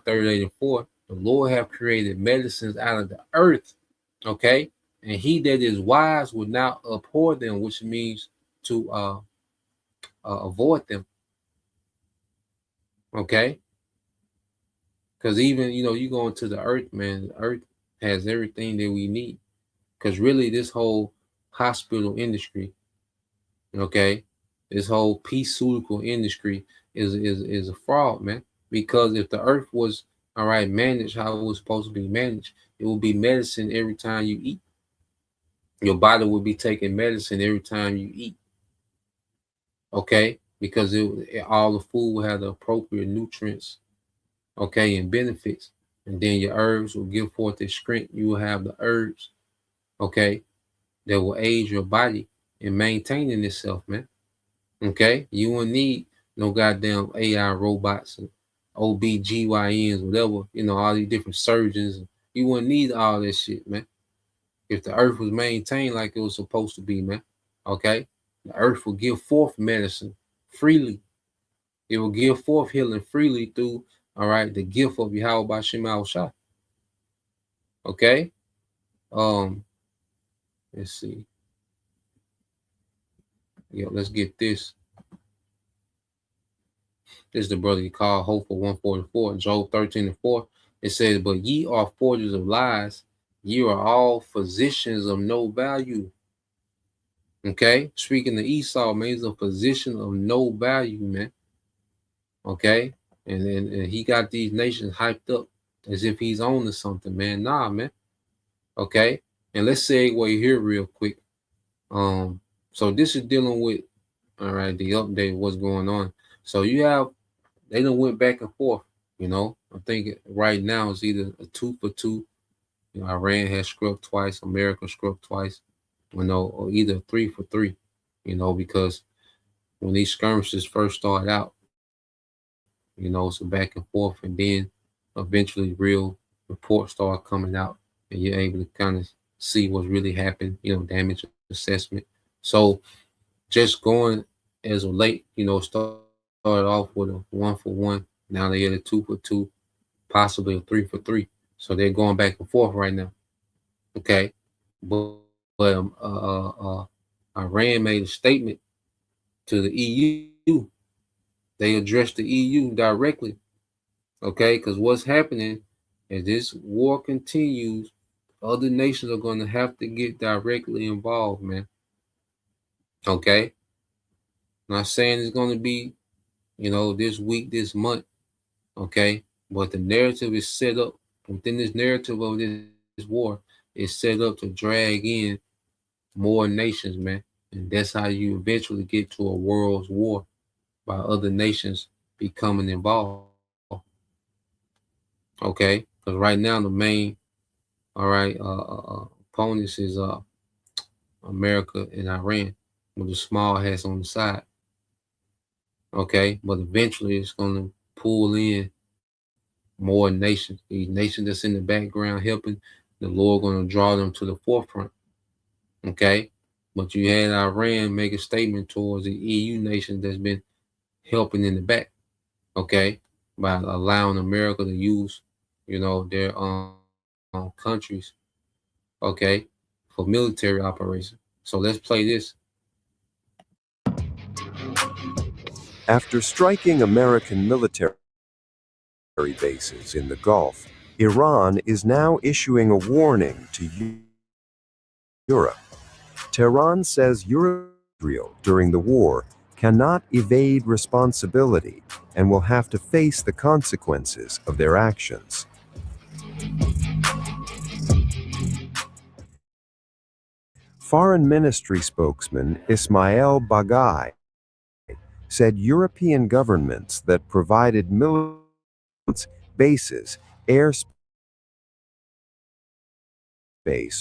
38:4. The Lord have created medicines out of the earth. Okay, and he that is wise would not abhor them, which means to avoid them. Okay, because even you go into the earth, man. The earth has everything that we need. Because really, this whole hospital industry, okay, this whole pharmaceutical industry is a fraud, man. Because if the earth was all right managed how it was supposed to be managed, it would be medicine every time you eat. Your body would be taking medicine every time you eat. Okay, because all the food will have the appropriate nutrients, okay, and benefits, and then your herbs will give forth their strength. You will have the herbs. Okay, that will aid your body in maintaining itself, man. Okay, you won't need no goddamn AI robots and OBGYNs, whatever, all these different surgeons. You wouldn't need all this shit, man. If the earth was maintained like it was supposed to be, man. Okay, the earth will give forth medicine freely. It will give forth healing freely through, all right, the gift of Yahweh Bashim Shai. Okay, let's see. Yeah, let's get this. This is the brother you call Hope for 144, Job 13:4. It says, but ye are forgers of lies. Ye are all physicians of no value. Okay, speaking to Esau, man, he's a physician of no value, man. Okay, and he got these nations hyped up as if he's on to something, man. Nah, man. Okay. And let's segue here real quick. So this is dealing with, all right, the update, what's going on. So you have, they done went back and forth, you know. I think right now it's either a 2 for 2. You know, Iran has struck twice, America struck twice, you know, or either 3 for 3, you know, because when these skirmishes first started out, you know, it's a back and forth, and then eventually real reports start coming out, and you're able to kind of see what's really happened, you know, damage assessment. So just going as of late, you know, started off with a 1 for 1. Now they get a 2 for 2, possibly a 3 for 3. So they're going back and forth right now. Okay. But Iran made a statement to the EU. They addressed the EU directly. Okay. Because what's happening as this war continues, other nations are going to have to get directly involved, man. Okay. Not saying it's going to be, you know, this week, this month. Okay. But the narrative is set up within this narrative of this war is set up to drag in more nations, man. And that's how you eventually get to a world's war, by other nations becoming involved. Okay. Because right now the main, all right, opponents is America and Iran with the small hats on the side. Okay. But eventually it's going to pull in more nations. These nations that's in the background helping, the Lord going to draw them to the forefront. Okay. But you had Iran make a statement towards the EU nation that's been helping in the back. Okay. By allowing America to use, you know, their countries, okay, for military operations. So let's play this. After striking American military bases in the Gulf, Iran is now issuing a warning to Europe. Tehran says Israel during the war cannot evade responsibility and will have to face the consequences of their actions. Foreign Ministry spokesman Ismail Baghai said European governments that provided military bases, airspace,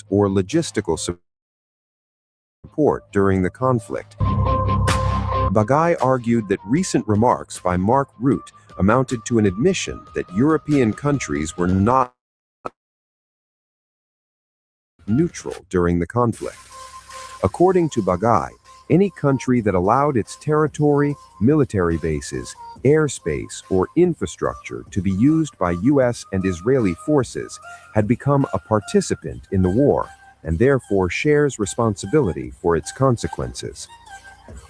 or logistical support during the conflict. Baghai argued that recent remarks by Mark Rutte amounted to an admission that European countries were not neutral during the conflict. According to Baghai, any country that allowed its territory, military bases, airspace, or infrastructure to be used by U.S. and Israeli forces had become a participant in the war and therefore shares responsibility for its consequences.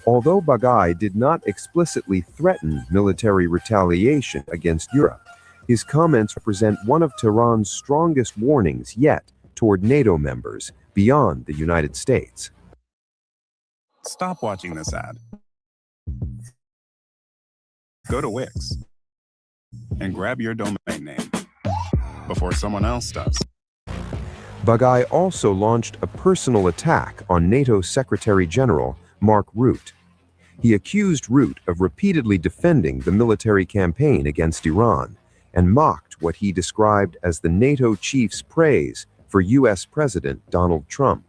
Although Baghai did not explicitly threaten military retaliation against Europe, his comments represent one of Tehran's strongest warnings yet toward NATO members beyond the United States. Stop watching this ad. Go to Wix and grab your domain name before someone else does. Baghai also launched a personal attack on NATO Secretary General Mark Rutte. He accused Rutte of repeatedly defending the military campaign against Iran and mocked what he described as the NATO chief's praise for U.S. President Donald Trump.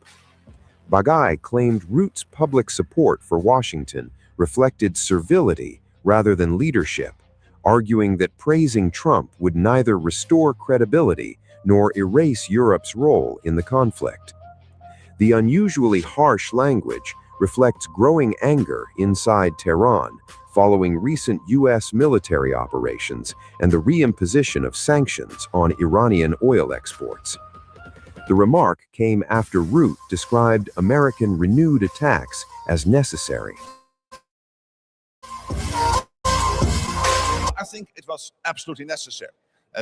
Baghai claimed Rutte's public support for Washington reflected servility rather than leadership, arguing that praising Trump would neither restore credibility nor erase Europe's role in the conflict. The unusually harsh language reflects growing anger inside Tehran following recent U.S. military operations and the reimposition of sanctions on Iranian oil exports. The remark came after Rutte described American renewed attacks as necessary. I think it was absolutely necessary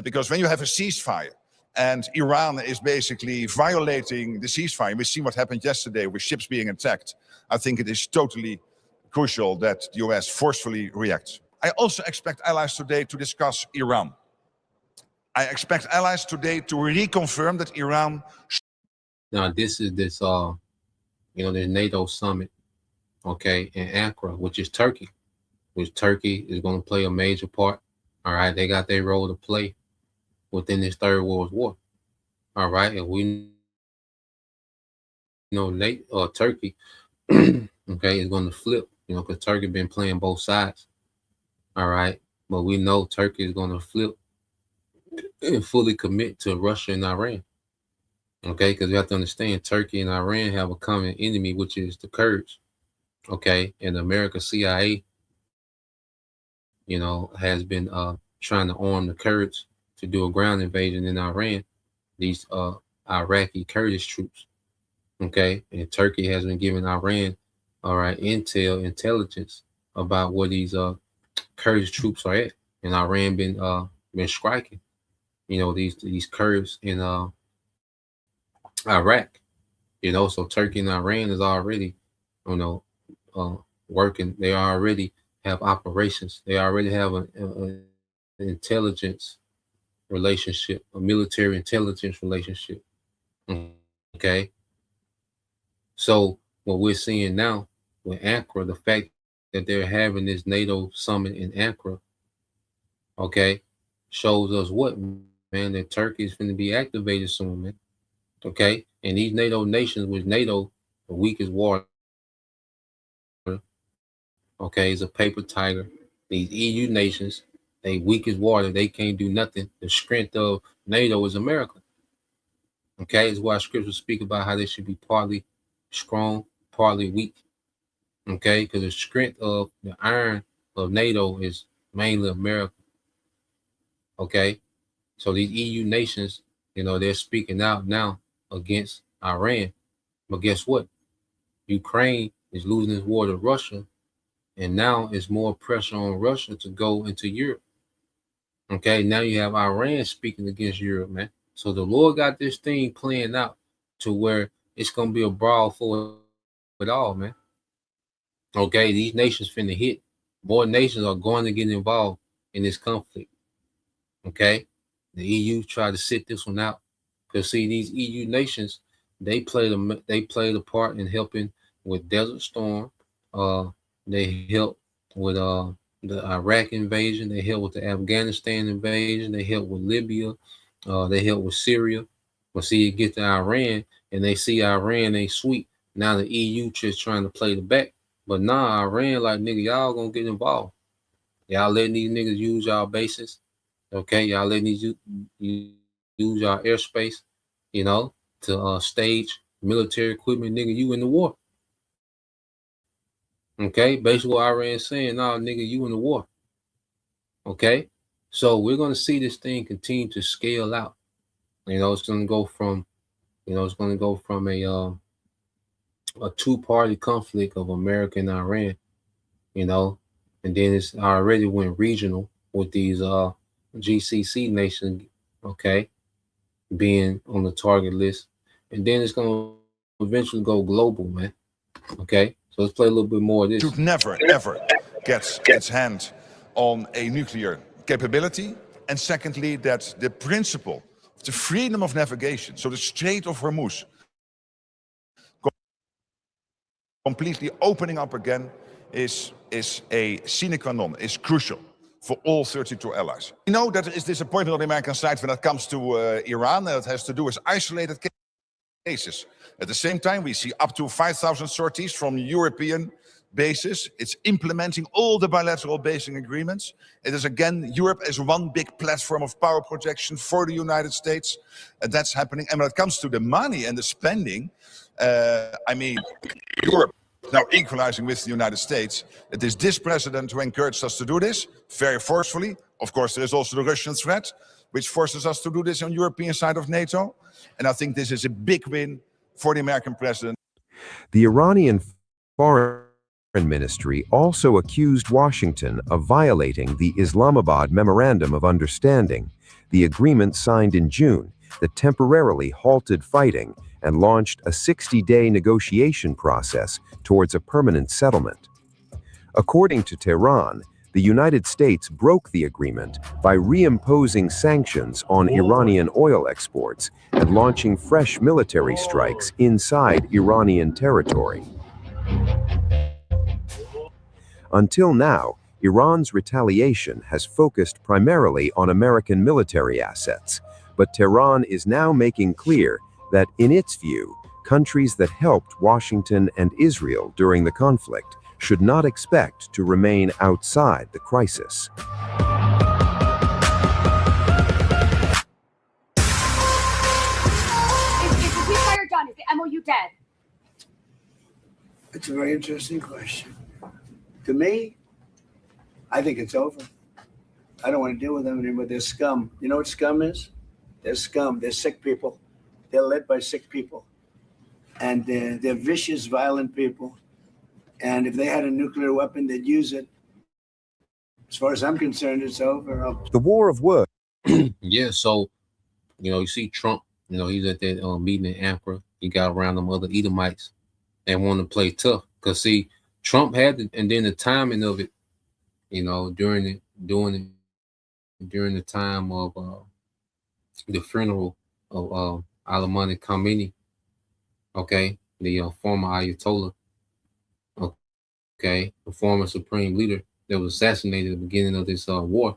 because when you have a ceasefire and Iran is basically violating the ceasefire, we've seen what happened yesterday with ships being attacked. I think it is totally crucial that the US forcefully reacts. I also expect allies today to discuss Iran. I expect allies today to reconfirm that Iran. Now, this is this the NATO summit, okay, in Ankara, which is Turkey, which Turkey is going to play a major part. All right, they got their role to play within this third world war. All right, and we know Turkey, okay, is going to flip, because Turkey been playing both sides. All right, but we know Turkey is going to flip and fully commit to Russia and Iran. Okay, because you have to understand Turkey and Iran have a common enemy, which is the Kurds. Okay, and America CIA, has been trying to arm the Kurds to do a ground invasion in Iran, these Iraqi Kurdish troops. Okay, and Turkey has been giving Iran, all right, intelligence about where these Kurdish troops are at, and Iran been striking, these Kurds in Iraq, so Turkey and Iran is already, working. They already have operations. They already have an intelligence relationship, a military intelligence relationship. Okay. So what we're seeing now with Ankara, the fact that they're having this NATO summit in Ankara, okay, shows us what, man, that Turkey is going to be activated soon, man. Okay, and these NATO nations, which NATO, the weakest water, okay, is a paper tiger. These EU nations, they weak as water, they can't do nothing. The strength of NATO is America. Okay, is why scriptures speak about how they should be partly strong, partly weak. Okay, because the strength of the iron of NATO is mainly America. Okay, so these EU nations, they're speaking out now against Iran. But guess what? Ukraine is losing its war to Russia, and now it's more pressure on Russia to go into Europe. Okay, now you have Iran speaking against Europe, man. So the Lord got this thing playing out to where it's going to be a brawl for it all, man. Okay, these nations finna hit. More nations are going to get involved in this conflict. Okay, the EU tried to sit this one out. Because see, these EU nations, they played a part in helping with Desert Storm. They helped with the Iraq invasion. They helped with the Afghanistan invasion. They helped with Libya. They helped with Syria. But see, you get to Iran, and they see Iran ain't sweet. Now the EU just trying to play the back. But nah, Iran like, nigga, y'all gonna get involved. Y'all letting these niggas use y'all bases. Okay, y'all letting these use our airspace, to stage military equipment, nigga, you in the war. Okay, basically what Iran's saying, nah, nigga, you in the war. Okay, so we're gonna see this thing continue to scale out. It's gonna go from, a two-party conflict of America and Iran, and then it's already went regional with these GCC nations, okay, being on the target list, and then it's gonna eventually go global, man. Okay, so let's play a little bit more of this. Should never ever gets hand on a nuclear capability, and secondly, that the principle of the freedom of navigation, so the Strait of Hormuz, completely opening up again, is a sine qua non, is crucial for all 32 allies. We know that there is disappointment on the American side when it comes to Iran, and it has to do with isolated cases. At the same time, we see up to 5,000 sorties from European bases. It's implementing all the bilateral basing agreements. It is again, Europe as one big platform of power projection for the United States. And that's happening. And when it comes to the money and the spending, Europe now equalizing with the United States. It is this president who encouraged us to do this very forcefully. Of course, there is also the Russian threat, which forces us to do this on the European side of NATO. And I think this is a big win for the American president. The Iranian Foreign Ministry also accused Washington of violating the Islamabad Memorandum of Understanding, the agreement signed in June that temporarily halted fighting and launched a 60-day negotiation process towards a permanent settlement. According to Tehran, The United States broke the agreement by reimposing sanctions on Iranian oil exports and launching fresh military strikes inside Iranian territory. Until now, Iran's retaliation has focused primarily on American military assets, but Tehran is now making clear that, in its view, countries that helped Washington and Israel during the conflict should not expect to remain outside the crisis. Is the ceasefire done? Is the MOU dead? It's a very interesting question. To me, I think it's over. I don't want to deal with them anymore. They're scum. You know what scum is? They're scum. They're sick people. They're led by sick people. And they're vicious, violent people. And if they had a nuclear weapon, they'd use it. As far as I'm concerned, it's over. The war of words. Yeah, so, you see Trump, he's at that meeting in Ankara. He got around them other Edomites and wanted to play tough. Because, see, Trump had it, and then the timing of it, during the time of the funeral of Soleimani Khamenei, okay, the former Ayatollah, okay, the former supreme leader that was assassinated at the beginning of this war,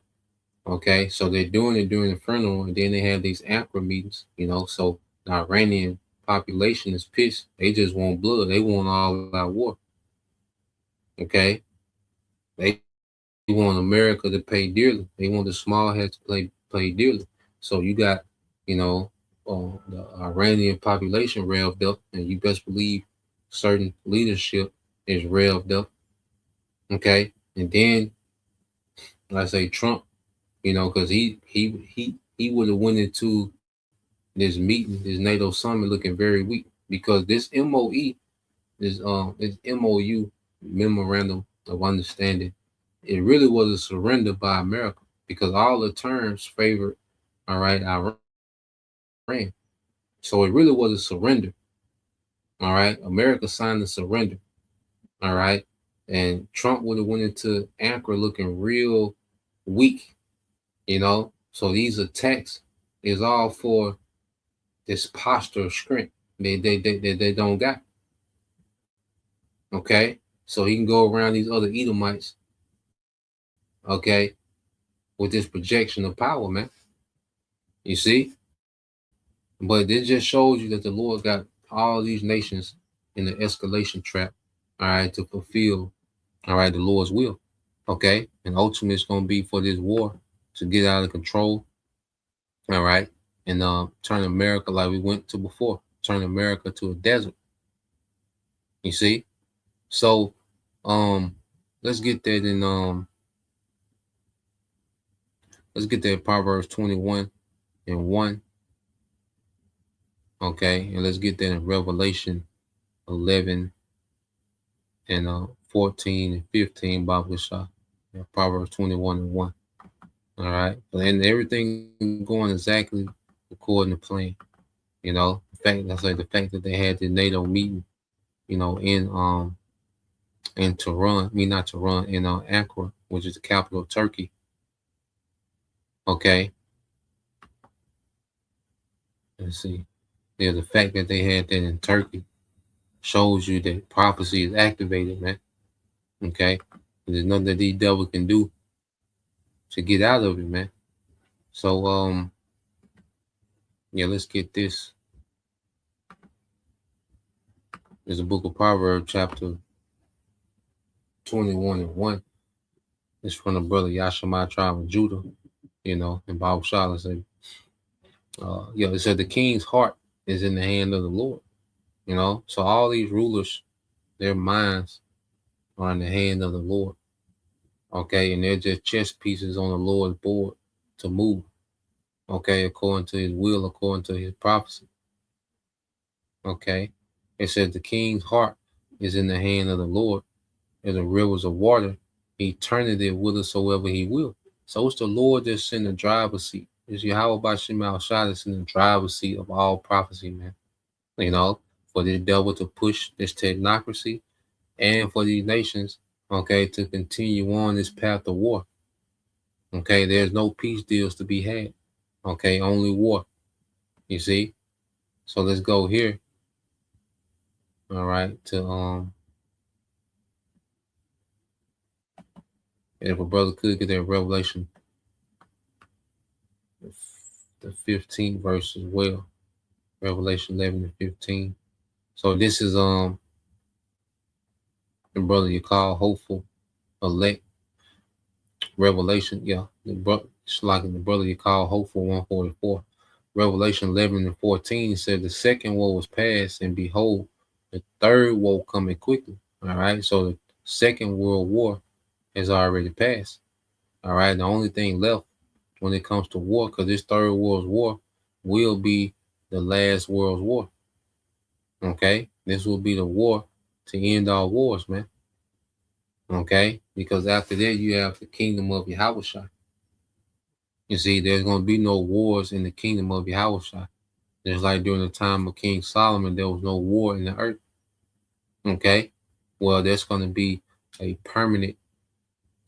okay, so they're doing it during the funeral, and then they have these Ankara meetings, so the Iranian population is pissed. They just want blood. They want all out war, okay. They want America to pay dearly. They want the small heads to pay dearly. So you got, the Iranian population revved up, and you best believe certain leadership is revved up. Okay, and then I say Trump, because he would have went into this meeting, this NATO summit, looking very weak, because this MOE, this MOU, memorandum of understanding, it really was a surrender by America, because all the terms favored, Iran. So it really was a surrender. All right, America signed the surrender. All right, and Trump would have went into Ankara looking real weak, So these attacks is all for this posture of strength they don't got. Okay, so he can go around these other Edomites, okay, with this projection of power, man. You see? But it just shows you that the Lord got all these nations in the escalation trap, all right, to fulfill, all right, the Lord's will, okay? And ultimately, it's going to be for this war to get out of control, all right, and turn America like we went to before, turn America to a desert. You see? So, let's get that in, let's get that Proverbs 21:1. Okay, and let's get that in Revelation 11 and 14 and 15, Bible shot. Proverbs 21:1. All right, and everything going exactly according to plan. The fact that they had the NATO meeting, in Tehran, not Tehran, in Ankara, which is the capital of Turkey. Okay. Let's see. Yeah, the fact that they had that in Turkey shows you that prophecy is activated, man. Okay. There's nothing that these devils can do to get out of it, man. So, yeah, let's get this. There's a book of Proverbs, chapter 21:1. It's from the brother Yashima, tribe of Judah, and Bible Shala said, it said the king's heart is in the hand of the Lord, So all these rulers, their minds are in the hand of the Lord, okay? And they're just chess pieces on the Lord's board to move, okay, according to his will, according to his prophecy, okay? It said the king's heart is in the hand of the Lord, as the rivers of water, he turneth it whithersoever he will. So it's the Lord that's in the driver's seat. It's Yahweh Bashim Al-Shah that's in the driver's seat of all prophecy, man. For the devil to push this technocracy, and for these nations okay, to continue on this path of war. Okay, there's no peace deals to be had. Okay, only war. You see? So let's go here. All right, to if a brother could get that Revelation, the 15th verse as well. Revelation 11 and 15. So this is the brother you call hopeful, elect. Revelation, yeah, the brother, it's like the brother you call hopeful 144. Revelation 11 and 14 said the second woe was past, and behold, the third woe coming quickly. All right, so the Second World War has already passed. All right, the only thing left when it comes to war, because this Third World War will be the last World War. Okay, this will be the war to end all wars, man. Okay, because after that you have the kingdom of Yahushua. You see, there's going to be no wars in the kingdom of Yahushua. Just like during the time of King Solomon, there was no war in the earth. Okay, well, there's going to be a permanent,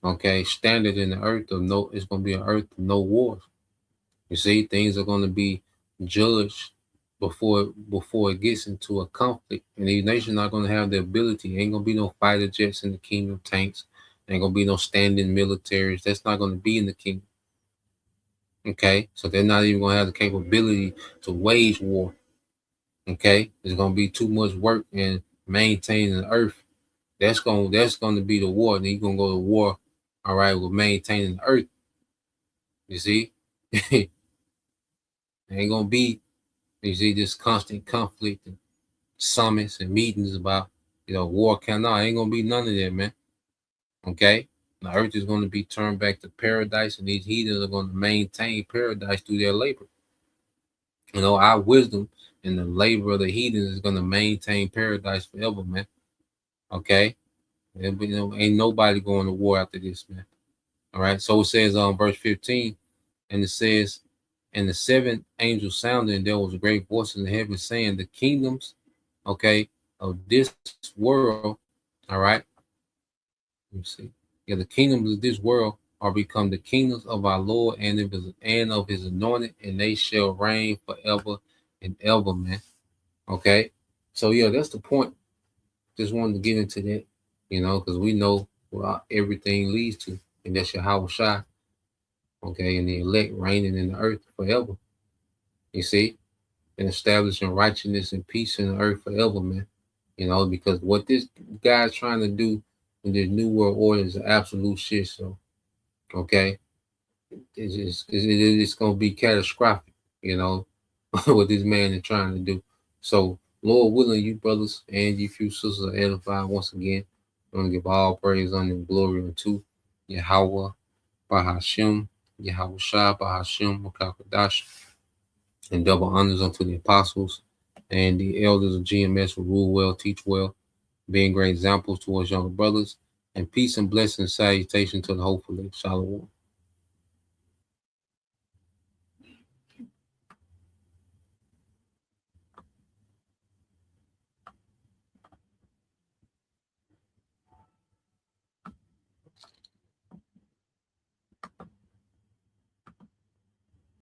okay, standard in the earth of no. It's going to be an earth of no wars. You see, things are going to be judged before it gets into a conflict, and these nations are going to have the ability. Ain't going to be no fighter jets in the kingdom, tanks. Ain't going to be no standing militaries. That's not going to be in the kingdom. Okay, so they're not even going to have the capability to wage war. Okay, there's going to be too much work in maintaining the earth. That's going to be the war. Then you're going to go to war, all right, with maintaining the earth. You see, ain't going to be, you see, this constant conflict and summits and meetings about, war. No, ain't going to be none of that, man. Okay. The earth is going to be turned back to paradise, and these heathens are going to maintain paradise through their labor. Our wisdom and the labor of the heathens is going to maintain paradise forever, man. Okay? Ain't nobody going to war after this, man. All right? So it says on verse 15, and it says, and the seventh angel sounded, and there was a great voice in the heaven saying, the kingdoms, okay, of this world, all right? Let me see. Yeah, the kingdoms of this world are become the kingdoms of our Lord and of his anointed, and they shall reign forever and ever, man. Okay? So, yeah, that's the point. Just wanted to get into that, because we know what everything leads to, and that's Yahushua, okay, and the elect reigning in the earth forever. You see? And establishing righteousness and peace in the earth forever, man. Because what this guy's trying to do in this new world order is absolute shit. So, okay, it's going to be catastrophic, what this man is trying to do. So, Lord willing, you brothers and you few sisters are edified once again. I want to give all praise, honor, and glory unto Yahweh, Bahashim, Yahushua, Bahashim, Makakadash, and double honors unto the apostles and the elders of GMS who rule well, teach well, being great examples towards younger brothers, and peace and blessing and salutation to the hopeful. Shalom.